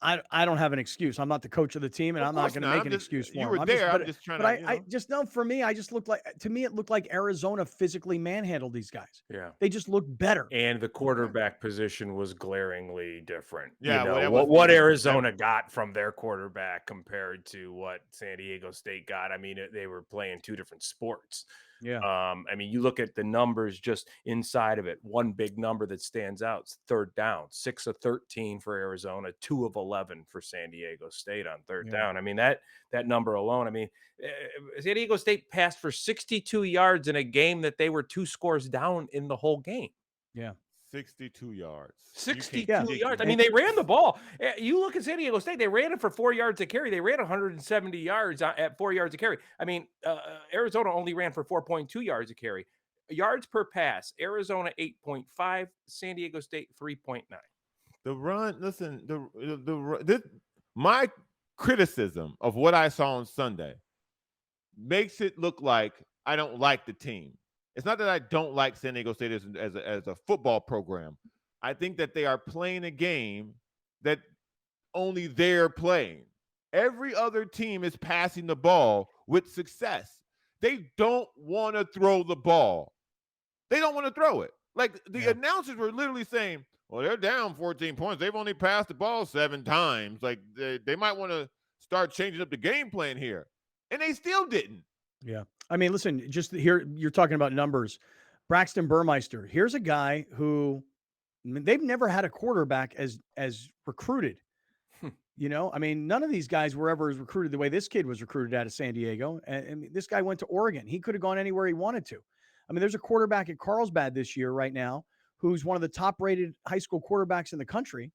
I don't have an excuse. I'm not the coach of the team, and I'm not going to make an excuse for you him. were there. I'm just trying to. I just know, for me, to me, it looked like Arizona physically manhandled these guys. Yeah, they just looked better. And the quarterback position was glaringly different. Yeah, what Arizona got from their quarterback compared to what San Diego State got. I mean, they were playing two different sports. Yeah. I mean, you look at the numbers just inside of it. One big number that stands out is third down. 6 of 13 for Arizona, 2 of 11 for San Diego State on third down. I mean, that number alone. I mean, San Diego State passed for 62 yards in a game that they were 2 scores down in the whole game. Yeah. 62 yards. 62 yards. I mean, they ran the ball. You look at San Diego State, they ran it for 4 yards a carry. They ran 170 yards at 4 yards a carry. I mean, Arizona only ran for 4.2 yards a carry. Yards per pass, Arizona 8.5, San Diego State 3.9. The run, listen, my criticism of what I saw on Sunday makes it look like I don't like the team. It's not that I don't like San Diego State as a football program. I think that they are playing a game that only they're playing. Every other team is passing the ball with success. They don't want to throw the ball. They don't want to throw it. Like the announcers were literally saying, well, they're down 14 points. They've only passed the ball 7 times. Like they might want to start changing up the game plan here. And they still didn't. Yeah. I mean, listen, just here, you're talking about numbers. Braxton Burmeister, here's a guy who they've never had a quarterback as recruited. I mean, none of these guys were ever recruited the way this kid was recruited out of San Diego. And this guy went to Oregon. He could have gone anywhere he wanted to. I mean, there's a quarterback at Carlsbad this year right now who's one of the top rated high school quarterbacks in the country.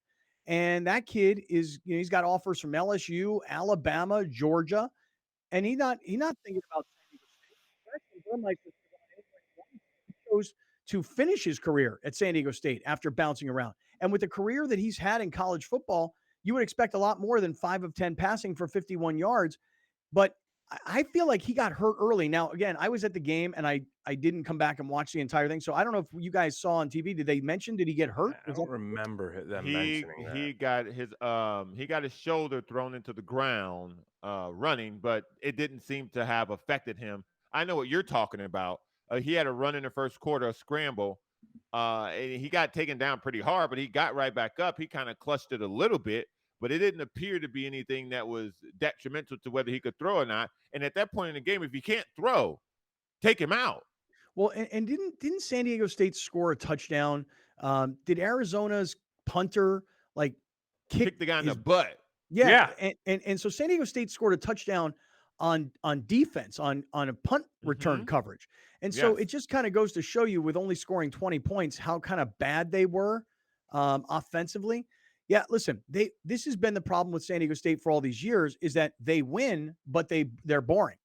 And that kid is, he's got offers from LSU, Alabama, Georgia, and he's not thinking about San Diego State. Braxton Burmeister chose to finish his career at San Diego State after bouncing around. And with the career that he's had in college football, you would expect a lot more than 5 of 10 passing for 51 yards. But I feel like he got hurt early. Now, again, I was at the game and I didn't come back and watch the entire thing. So I don't know if you guys saw on TV. Did they mention, did he get hurt? I don't remember them mentioning that. He got his shoulder thrown into the ground running, but it didn't seem to have affected him. I know what you're talking about. He had a run in the first quarter, a scramble. And he got taken down pretty hard, but he got right back up. He kind of clutched it a little bit, but it didn't appear to be anything that was detrimental to whether he could throw or not. And at that point in the game, if he can't throw, take him out. Well, and didn't San Diego State score a touchdown? Did Arizona's punter kick the guy in the butt? Yeah. And so San Diego State scored a touchdown on defense, on a punt return coverage. And so it just kind of goes to show you, with only scoring 20 points, how kind of bad they were offensively. Yeah, listen, this has been the problem with San Diego State for all these years, is that they win, but they're boring,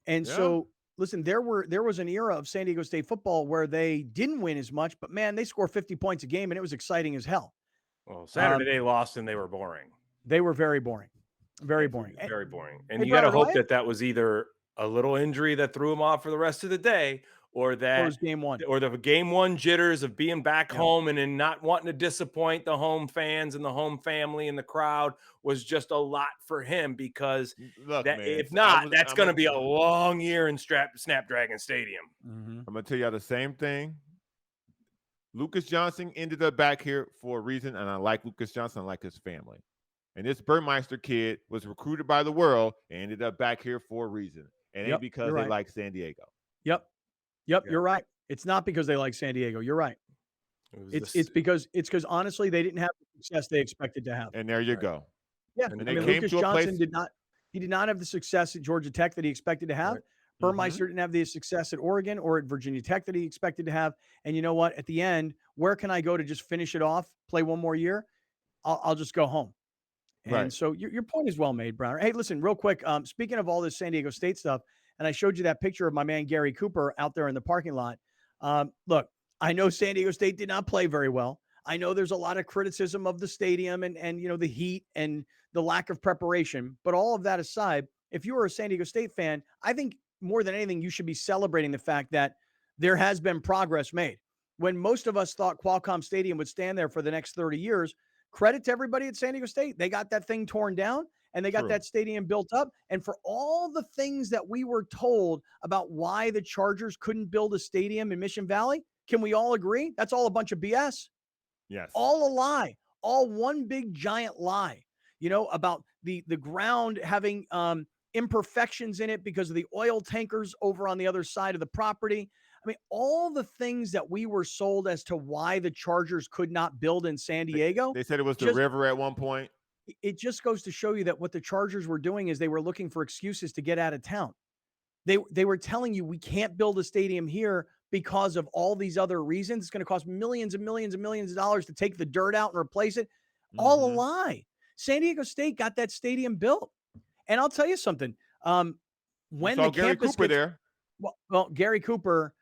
And so listen, there was an era of San Diego State football where they didn't win as much, but man, they scored 50 points a game and it was exciting as hell. Well, Saturday they lost and they were boring. They were very boring. Very boring. Very boring. And you got to hope that was either a little injury that threw him off for the rest of the day, or that was game one, or the game one jitters of being back home and then not wanting to disappoint the home fans and the home family and the crowd was just a lot for him, because if not, that's going to be a long year in Snapdragon Stadium. I'm going to tell you the same thing. Lucas Johnson ended up back here for a reason, and I like Lucas Johnson. I like his family. And this Burmeister kid was recruited by the world and ended up back here for a reason. And ain't because they like San Diego. Yep, you're right. It's not because they like San Diego. You're right. It's because honestly, they didn't have the success they expected to have. And there you go. Yeah. And Lucas Johnson did not have the success at Georgia Tech that he expected to have. Right. Burmeister didn't have the success at Oregon or at Virginia Tech that he expected to have. And you know what? At the end, where can I go to just finish it off, play one more year? I'll just go home. And so your point is well made, Browner. Hey, listen, real quick. Speaking of all this San Diego State stuff, and I showed you that picture of my man Gary Cooper out there in the parking lot. Look, I know San Diego State did not play very well. I know there's a lot of criticism of the stadium and the heat and the lack of preparation. But all of that aside, if you were a San Diego State fan, I think more than anything, you should be celebrating the fact that there has been progress made. When most of us thought Qualcomm Stadium would stand there for the next 30 years, credit to everybody at San Diego State. They got that thing torn down and they got that stadium built up. And for all the things that we were told about why the Chargers couldn't build a stadium in Mission Valley, can we all agree? That's all a bunch of BS. Yes. All a lie. All one big giant lie, about the ground having imperfections in it because of the oil tankers over on the other side of the property. I mean, all the things that we were sold as to why the Chargers could not build in San Diego. They said it was the river at one point. It just goes to show you that what the Chargers were doing is they were looking for excuses to get out of town. They were telling you we can't build a stadium here because of all these other reasons. It's going to cost millions and millions and millions of dollars to take the dirt out and replace it. All a lie. San Diego State got that stadium built. And I'll tell you something. When the Gary campus Cooper there. Well, Gary Cooper,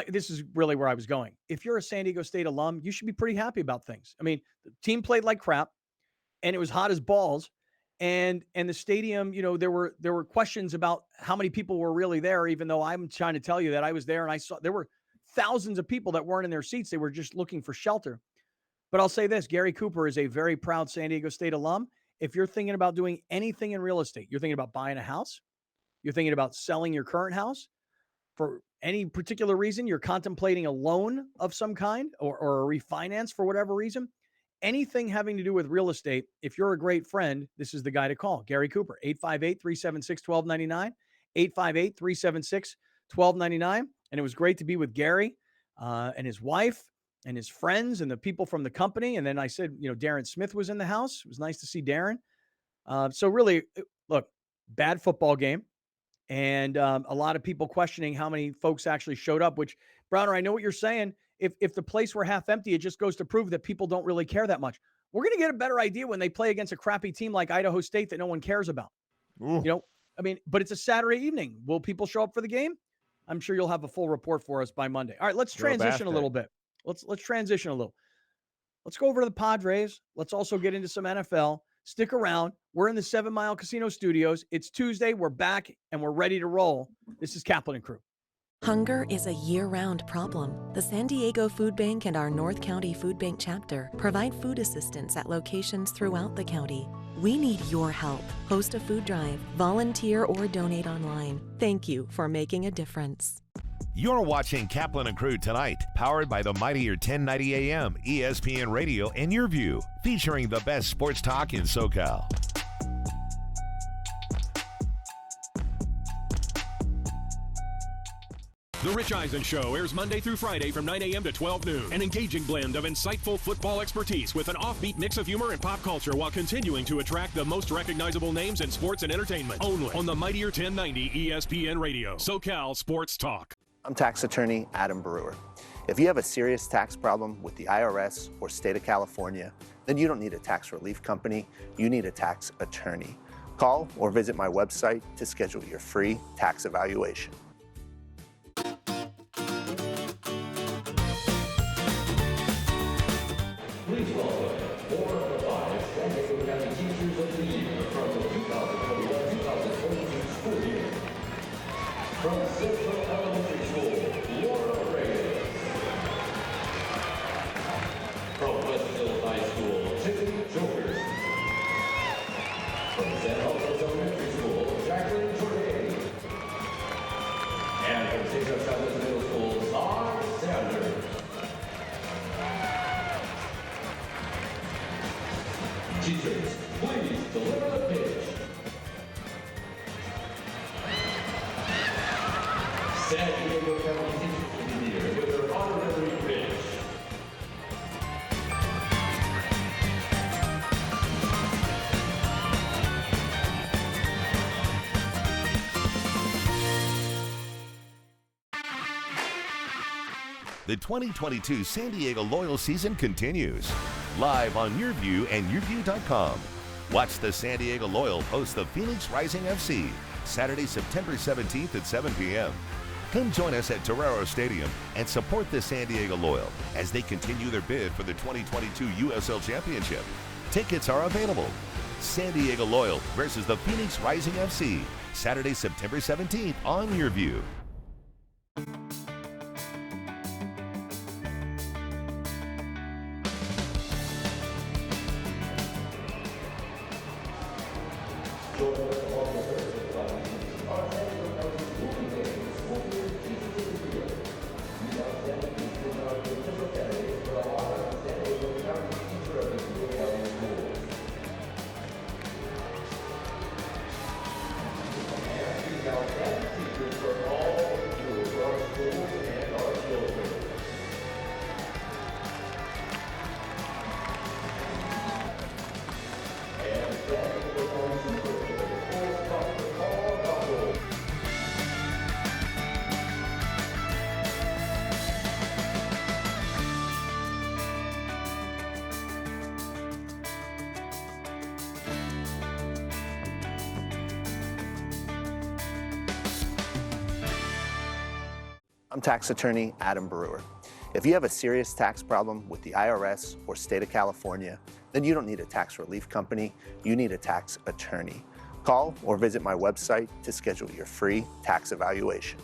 this is really where I was going. If you're a San Diego State alum, you should be pretty happy about things. I mean, the team played like crap and it was hot as balls. And the stadium, there were questions about how many people were really there, even though I'm trying to tell you that I was there and I saw there were thousands of people that weren't in their seats. They were just looking for shelter. But I'll say this, Gary Cooper is a very proud San Diego State alum. If you're thinking about doing anything in real estate, you're thinking about buying a house, you're thinking about selling your current house, for any particular reason, you're contemplating a loan of some kind or a refinance for whatever reason, anything having to do with real estate, if you're a great friend, this is the guy to call. Gary Cooper, 858-376-1299, 858-376-1299. And it was great to be with Gary and his wife and his friends and the people from the company. And then I said, Darren Smith was in the house. It was nice to see Darren. So really, look, bad football game. And a lot of people questioning how many folks actually showed up, which, Browner, I know what you're saying. If the place were half empty, it just goes to prove that people don't really care that much. We're going to get a better idea when they play against a crappy team like Idaho State that no one cares about. Ooh. But it's a Saturday evening. Will people show up for the game? I'm sure you'll have a full report for us by Monday. All right, let's transition a little bit. Let's transition a little. Let's go over to the Padres. Let's also get into some NFL. Stick around. We're in the 7 Mile Casino Studios. It's Tuesday. We're back and we're ready to roll. This is Kaplan and Crew. Hunger is a year-round problem. The San Diego Food Bank and our North County Food Bank chapter provide food assistance at locations throughout the county. We need your help. Host a food drive, volunteer, or donate online. Thank you for making a difference. You're watching Kaplan and Crew tonight, powered by the mightier 1090 AM, ESPN Radio, and Your View, featuring the best sports talk in SoCal. The Rich Eisen Show airs Monday through Friday from 9 a.m. to 12 noon. An engaging blend of insightful football expertise with an offbeat mix of humor and pop culture while continuing to attract the most recognizable names in sports and entertainment. Only on the mightier 1090 ESPN Radio, SoCal Sports Talk. I'm tax attorney Adam Brewer. If you have a serious tax problem with the IRS or state of California, then you don't need a tax relief company, you need a tax attorney. Call or visit my website to schedule your free tax evaluation. Please welcome 4 of the 5 San Diego County Teachers of the Year from the 2021-2022 school year. From Central Elementary School, Laura Reyes. From Westfield High School, Tiffany Jokers. From San Jose Elementary School, Jacqueline Jordan. And from St. Joe Chavez Middle School, Todd Sanders. Teachers, please deliver the pitch. San Diego County Teachers of the Year with their honorary pitch. The 2022 San Diego Loyal season continues. Live on Your View and YourView.com. Watch the San Diego Loyal host the Phoenix Rising FC Saturday, September 17th at 7 p.m. Come join us at Torero Stadium and support the San Diego Loyal as they continue their bid for the 2022 USL Championship. Tickets are available. San Diego Loyal versus the Phoenix Rising FC Saturday, September 17th on Your View. I'm tax attorney Adam Brewer. If you have a serious tax problem with the IRS or state of California, then you don't need a tax relief company, you need a tax attorney. Call or visit my website to schedule your free tax evaluation.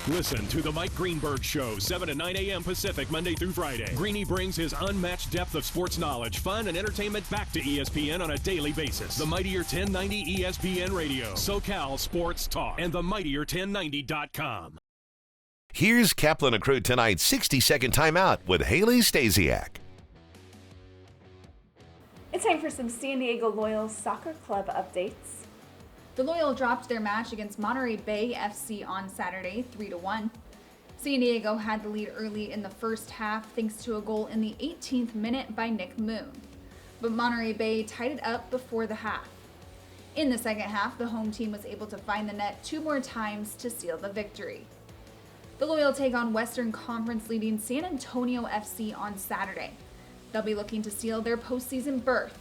Listen to the Mike Greenberg Show, 7 to 9 a.m. Pacific, Monday through Friday. Greeny brings his unmatched depth of sports knowledge, fun, and entertainment back to ESPN on a daily basis. The Mightier 1090 ESPN Radio, SoCal Sports Talk, and the Mightier1090.com. Here's Kaplan and Crew tonight's 60-second timeout with Haley Stasiak. It's time for some San Diego Loyal Soccer Club updates. The Loyal dropped their match against Monterey Bay FC on Saturday, 3-1. San Diego had the lead early in the first half thanks to a goal in the 18th minute by Nick Moon. But Monterey Bay tied it up before the half. In the second half, the home team was able to find the net 2 more times to seal the victory. The Loyal take on Western Conference leading San Antonio FC on Saturday. They'll be looking to seal their postseason berth.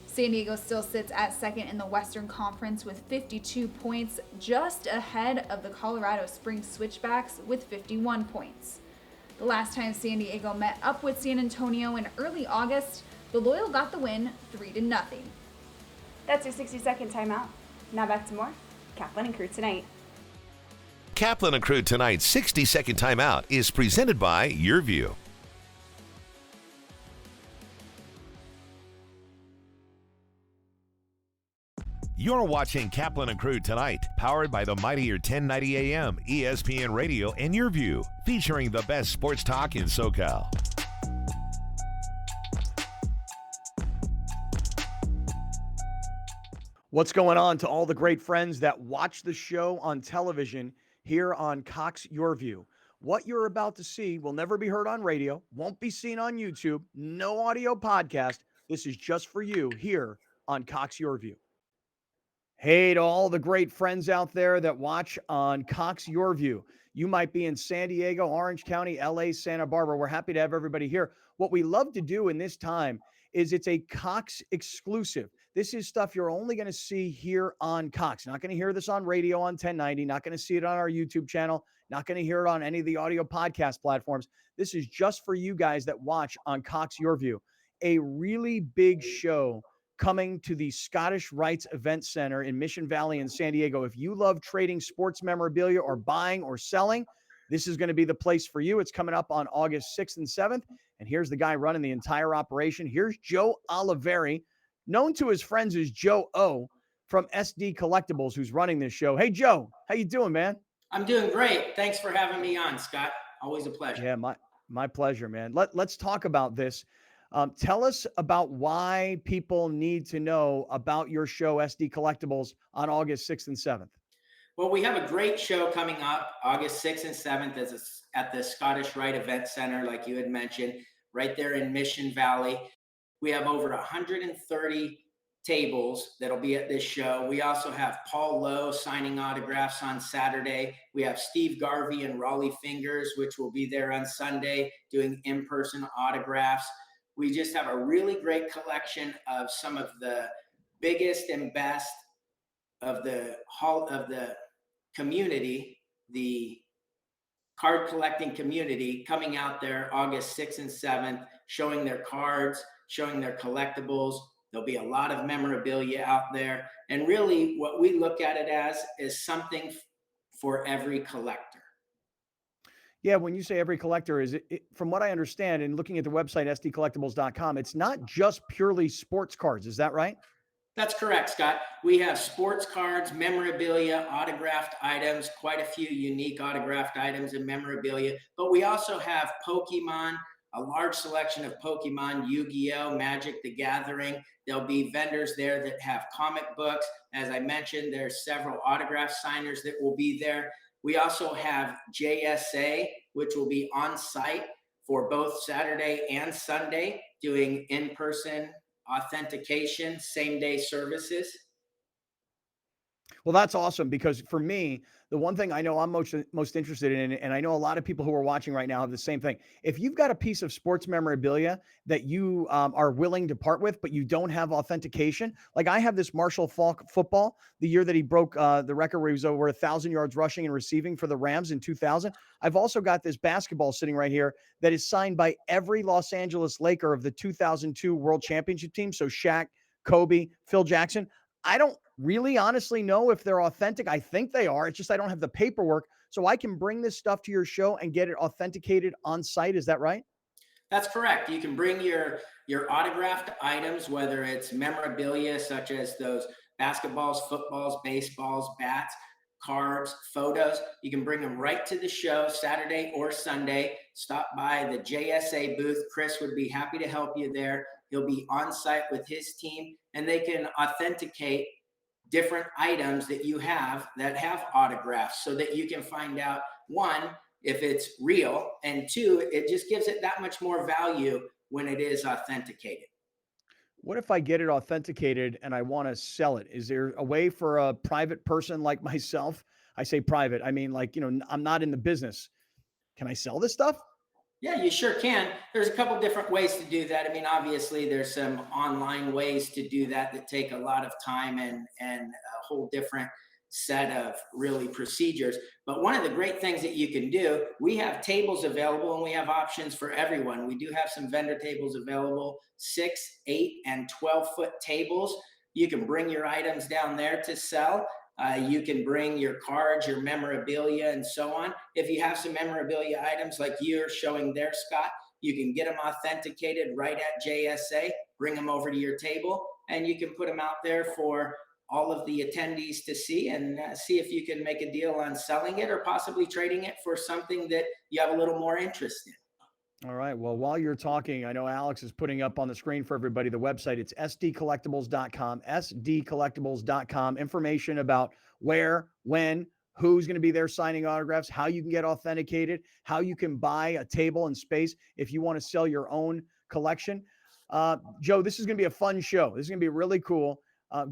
San Diego still sits at second in the Western Conference with 52 points, just ahead of the Colorado Springs Switchbacks with 51 points. The last time San Diego met up with San Antonio in early August, the Loyal got the win 3-0. That's your 60-second timeout. Now back to more Kaplan and Crew tonight. Kaplan and Crew tonight's 60-second timeout is presented by Your View. You're watching Kaplan and Crew tonight, powered by the Mightier 1090 AM, ESPN Radio, and Your View, featuring the best sports talk in SoCal. What's going on to all the great friends that watch the show on television here on Cox Your View? What you're about to see will never be heard on radio, won't be seen on YouTube, no audio podcast. This is just for you here on Cox Your View. Hey to all the great friends out there that watch on Cox Your View. You might be in San Diego, Orange County, LA, Santa Barbara. We're happy to have everybody here. What we love to do in this time is it's a Cox exclusive. This is stuff you're only going to see here on Cox. Not going to hear this on radio on 1090, not going to see it on our YouTube channel, not going to hear it on any of the audio podcast platforms. This is just for you guys that watch on Cox Your View. A really big show coming to the Scottish Rites Event Center in Mission Valley in San Diego. If you love trading sports memorabilia or buying or selling, this is going to be the place for you. It's coming up on August 6th and 7th. And here's the guy running the entire operation. Here's Joe Oliveri, known to his friends as Joe O from SD Collectibles, who's running this show. Hey, Joe, how you doing, man? I'm doing great. Thanks for having me on, Scott. Always a pleasure. Yeah, my pleasure, man. Let's talk about this. Tell us about why people need to know about your show, SD Collectibles, on August 6th and 7th. Well, we have a great show coming up August 6th and 7th at the Scottish Rite Event Center, like you had mentioned, right there in Mission Valley. We have over 130 tables that'll be at this show. We also have Paul Lowe signing autographs on Saturday. We have Steve Garvey and Raleigh Fingers, which will be there on Sunday doing in-person autographs. We just have a really great collection of some of the biggest and best of the community, the card collecting community, coming out there August 6th and 7th, showing their cards, showing their collectibles. There'll be a lot of memorabilia out there. And really what we look at it as is something for every collector. Yeah, when you say every collector, is it, from what I understand and looking at the website, sdcollectibles.com, it's not just purely sports cards. Is that right? That's correct, Scott. We have sports cards, memorabilia, autographed items, quite a few unique autographed items and memorabilia. But we also have Pokemon, a large selection of Pokemon, Yu-Gi-Oh!, Magic the Gathering. There'll be vendors there that have comic books. As I mentioned, there's several autograph signers that will be there. We also have JSA, which will be on site for both Saturday and Sunday, doing in-person authentication, same-day services. Well, that's awesome because for me, the one thing I know I'm most interested in, and I know a lot of people who are watching right now have the same thing. If you've got a piece of sports memorabilia that you are willing to part with, but you don't have authentication, like I have this Marshall Faulk football, the year that he broke the record where he was over 1,000 yards rushing and receiving for the Rams in 2000. I've also got this basketball sitting right here that is signed by every Los Angeles Laker of the 2002 World Championship team. So Shaq, Kobe, Phil Jackson. I don't really honestly know if they're authentic. I think they are. It's just I don't have the paperwork. So I can bring this stuff to your show and get it authenticated on site. Is that right? That's correct. You can bring your autographed items, whether it's memorabilia such as those basketballs, footballs, baseballs, bats, cards, photos. You can bring them right to the show Saturday or Sunday. Stop by the JSA booth. Chris would be happy to help you there. He'll be on site with his team, and they can authenticate different items that you have that have autographs so that you can find out, one, if it's real, and two, it just gives it that much more value when it is authenticated. What if I get it authenticated and I want to sell it? Is there a way for a private person like myself? I say private, I mean, like, I'm not in the business. Can I sell this stuff? Yeah, you sure can. There's a couple different ways to do that. I mean, obviously, there's some online ways to do that that take a lot of time and a whole different set of really procedures. But one of the great things that you can do, we have tables available and we have options for everyone. We do have some vendor tables available, 6, 8, and 12-foot tables. You can bring your items down there to sell. You can bring your cards, your memorabilia, and so on. If you have some memorabilia items like you're showing there, Scott, you can get them authenticated right at JSA, bring them over to your table, and you can put them out there for all of the attendees to see and see if you can make a deal on selling it or possibly trading it for something that you have a little more interest in. All right. Well, while you're talking, I know Alex is putting up on the screen for everybody the website. It's sdcollectibles.com, sdcollectibles.com. Information about where, when, who's going to be there signing autographs, how you can get authenticated, how you can buy a table and space if you want to sell your own collection. Joe, this is going to be a fun show. This is going to be really cool.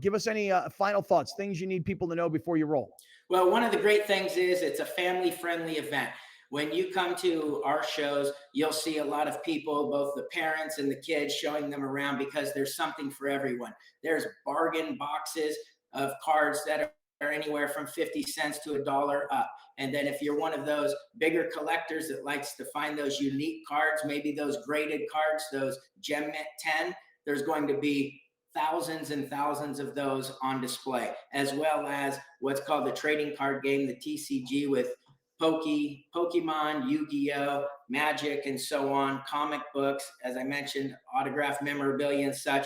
Give us any final thoughts, things you need people to know before you roll. Well, one of the great things is it's a family-friendly event. When you come to our shows, you'll see a lot of people, both the parents and the kids, showing them around because there's something for everyone. There's bargain boxes of cards that are anywhere from 50 cents to $1 up. And then if you're one of those bigger collectors that likes to find those unique cards, maybe those graded cards, those Gem Mint 10, there's going to be thousands and thousands of those on display, as well as what's called the trading card game, the TCG, with Pokemon, Yu-Gi-Oh, Magic, and so on, comic books, as I mentioned, autographed memorabilia and such.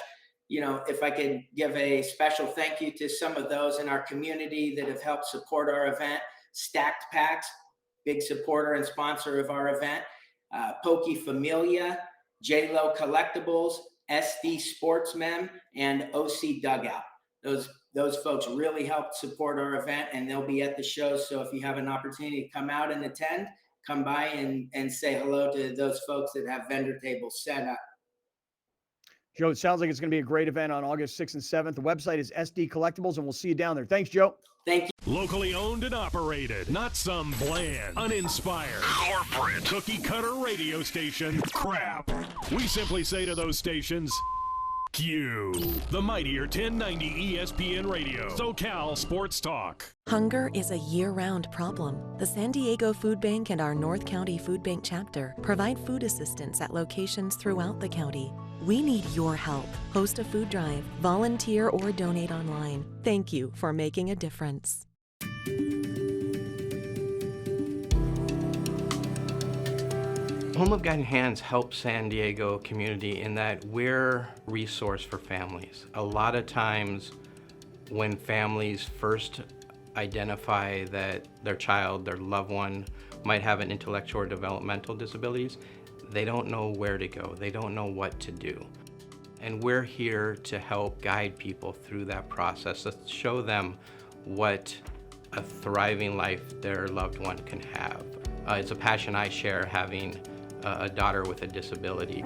If I could give a special thank you to some of those in our community that have helped support our event. Stacked Packs, big supporter and sponsor of our event. Poke Familia, J-Lo Collectibles, SD Sportsmen, and OC Dugout. Those folks really helped support our event, and they'll be at the show. So if you have an opportunity to come out and attend, come by and say hello to those folks that have vendor tables set up. Joe, it sounds like it's going to be a great event on August 6th and 7th. The website is SD Collectibles, and we'll see you down there. Thanks, Joe. Thank you. Locally owned and operated, not some bland, uninspired, corporate, cookie cutter radio station crap. We simply say to those stations, Q. The mightier 1090 ESPN Radio, SoCal Sports Talk. Hunger is a year-round problem. The San Diego Food Bank and our North County Food Bank chapter provide food assistance at locations throughout the county. We need your help. Host a food drive, volunteer, or donate online. Thank you for making a difference. Home of Guiding Hands helps San Diego community in that we're a resource for families. A lot of times when families first identify that their child, their loved one, might have an intellectual or developmental disabilities, they don't know where to go. They don't know what to do. And we're here to help guide people through that process, to show them what a thriving life their loved one can have. It's a passion I share, having a daughter with a disability.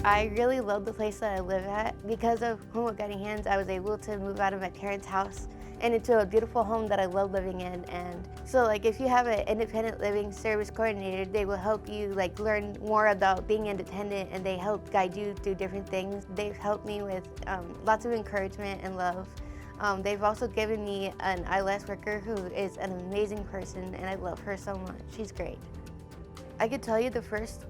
I really love the place that I live at. Because of Home of Guiding Hands, I was able to move out of my parents' house and into a beautiful home that I love living in. And so if you have an independent living service coordinator, they will help you learn more about being independent, and they help guide you through different things. They've helped me with lots of encouragement and love. They've also given me an ILS worker who is an amazing person, and I love her so much. She's great. I could tell you the first,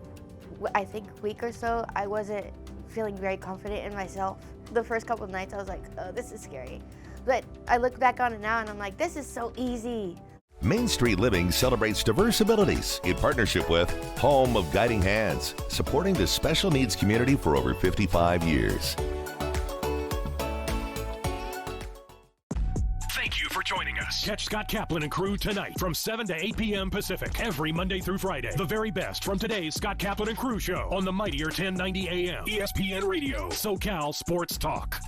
week or so, I wasn't feeling very confident in myself. The first couple of nights I was like, oh, this is scary. But I look back on it now and I'm like, this is so easy. Main Street Living celebrates diverse abilities in partnership with Home of Guiding Hands, supporting the special needs community for over 55 years. Thank you for joining us. Catch Scott Kaplan and crew tonight from 7 to 8 p.m. Pacific every Monday through Friday. The very best from today's Scott Kaplan and crew show on the mightier 1090 AM ESPN Radio, SoCal Sports Talk.